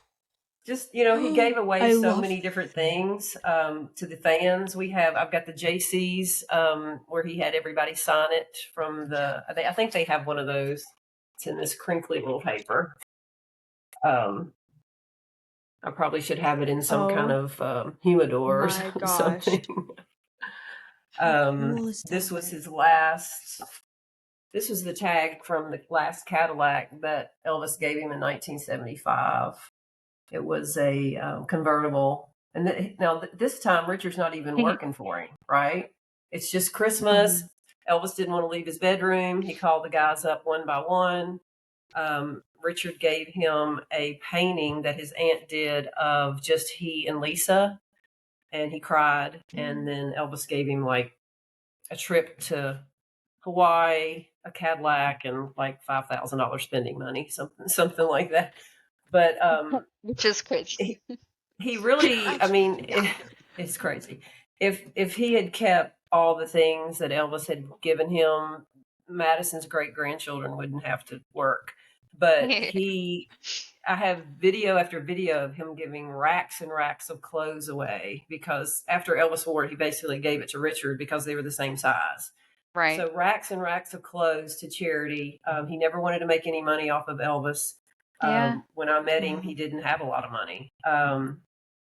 Just, he gave away I so love many different things to the fans. I've got the JCs where he had everybody sign it from I think they have one of those. It's in this crinkly little paper. I probably should have it in some kind of humidor or my gosh. something. Cool is This that? was his last. This was the tag from the last Cadillac that Elvis gave him in 1975. It was a convertible. And now this time, Richard's not even working for him, right? It's just Christmas. Elvis didn't want to leave his bedroom. He called the guys up one by one. Richard gave him a painting that his aunt did of just he and Lisa, and he cried. And then Elvis gave him like a trip to Hawaii, a Cadillac, and like $5,000 spending money, something like that. But which is crazy. He really, I mean, it's crazy. If he had kept all the things that Elvis had given him, Madison's great grandchildren wouldn't have to work. But I have video after video of him giving racks and racks of clothes away because after Elvis wore it, he basically gave it to Richard because they were the same size. Right. So racks and racks of clothes to charity. He never wanted to make any money off of Elvis. When I met him, he didn't have a lot of money.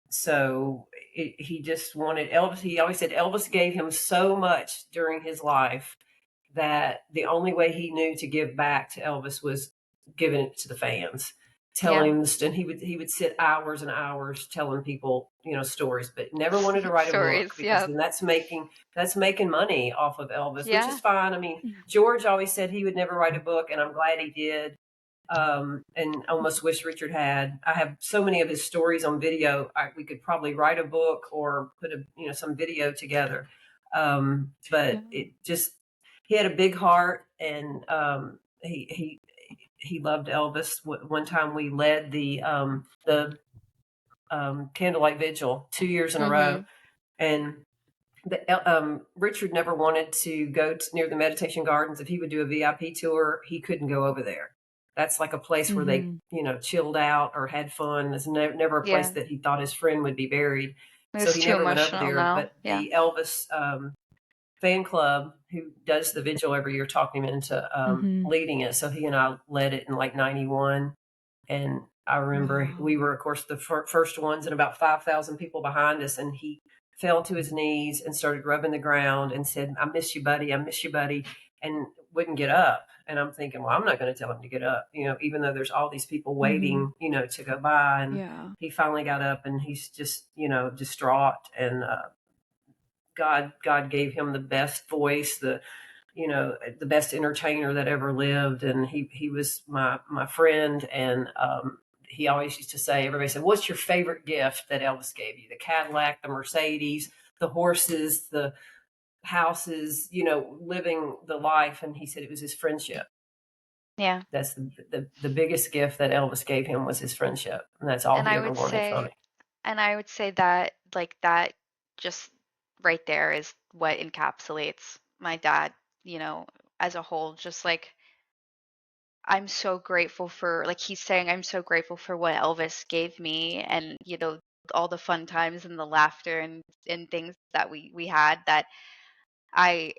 So he just wanted Elvis. He always said Elvis gave him so much during his life that the only way he knew to give back to Elvis was giving it to the fans, telling him and he would sit hours and hours telling people, stories, but never wanted to write a book because then that's making money off of Elvis, which is fine. I mean, George always said he would never write a book, and I'm glad he did. And almost wish Richard had. I have so many of his stories on video. We could probably write a book or put some video together. But he had a big heart, and he loved Elvis. One time we led the candlelight vigil 2 years in a row, and Richard never wanted to go near the meditation gardens. If he would do a VIP tour, he couldn't go over there. That's like a place where they, chilled out or had fun. It's never a place that he thought his friend would be buried. So he never went over there. Now. But the Elvis fan club, who does the vigil every year, talked him into leading it. So he and I led it in like 91. And I remember we were, of course, the first ones and about 5,000 people behind us. And he fell to his knees and started rubbing the ground and said, "I miss you, buddy. I miss you, buddy," and wouldn't get up. And I'm thinking, well, I'm not going to tell him to get up, even though there's all these people waiting, to go by. And he finally got up, and he's just, distraught. And God gave him the best voice, the best entertainer that ever lived. And he was my friend. And he always used to say, everybody said, "What's your favorite gift that Elvis gave you?" The Cadillac, the Mercedes, the horses, the houses, living the life. And he said it was his friendship. Yeah. That's the biggest gift that Elvis gave him was his friendship. And that's all he ever wanted from it. And I would say that that just right there is what encapsulates my dad, as a whole. Just like, I'm so grateful for, like he's saying, I'm so grateful for what Elvis gave me, and all the fun times and the laughter and things that we had, that I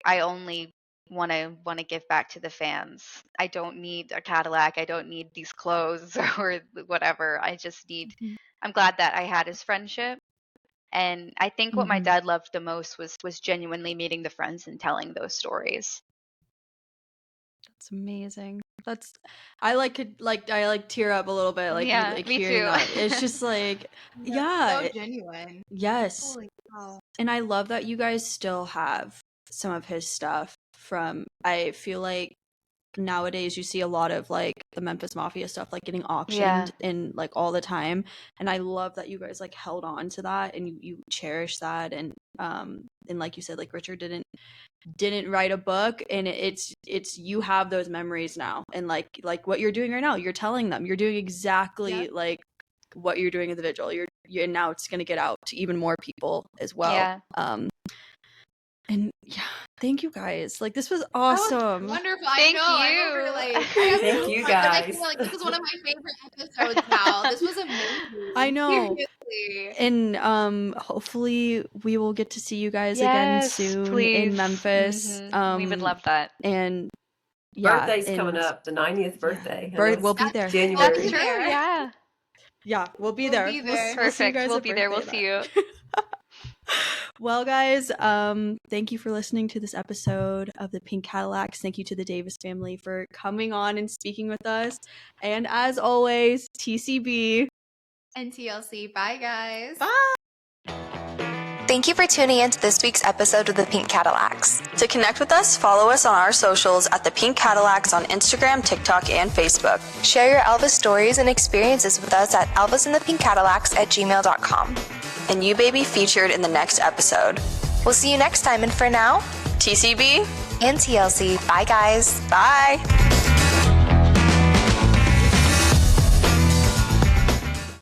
only want to give back to the fans. I don't need a Cadillac. I don't need these clothes or whatever. I just need. I'm glad that I had his friendship, and I think what my dad loved the most was genuinely meeting the friends and telling those stories. That's amazing. I tear up a little bit, like me hearing too. that. It's just like, so genuine. Yes. Holy cow. And I love that you guys still have some of his stuff I feel like nowadays you see a lot of like the Memphis Mafia stuff like getting auctioned in like all the time, and I love that you guys like held on to that and you cherish that. And like you said, like Richard didn't write a book, and it's you have those memories now, and like what you're doing right now, you're telling them, you're doing exactly like what you're doing at the vigil. And now it's going to get out to even more people as well. Yeah. And yeah, thank you guys. Like, this was awesome. Wonderful. Thank I know. you. I'm over, like, Thank you, I'm guys. making, like, this is one of my favorite episodes now. This was amazing. I know. Seriously. And hopefully we will get to see you guys again Yes, soon please. in Memphis. We would love that. And yeah, Birthday's and coming up, the 90th birthday. We'll be there. January. That's true. Yeah. Yeah, we'll be We'll there. be We'll there. see you Perfect. guys We'll at be there. We'll birthday see you. Well, guys, thank you for listening to this episode of the Pink Cadillacs. Thank you to the Davis family for coming on and speaking with us. And as always, TCB And TLC. Bye, guys. Bye. Thank you for tuning in to this week's episode of the Pink Cadillacs. To connect with us, follow us on our socials at the Pink Cadillacs on Instagram, TikTok, and Facebook. Share your Elvis stories and experiences with us at elvisandthepinkcadillacs@gmail.com. And you may be featured in the next episode. We'll see you next time, and for now, TCB and TLC. Bye, guys. Bye.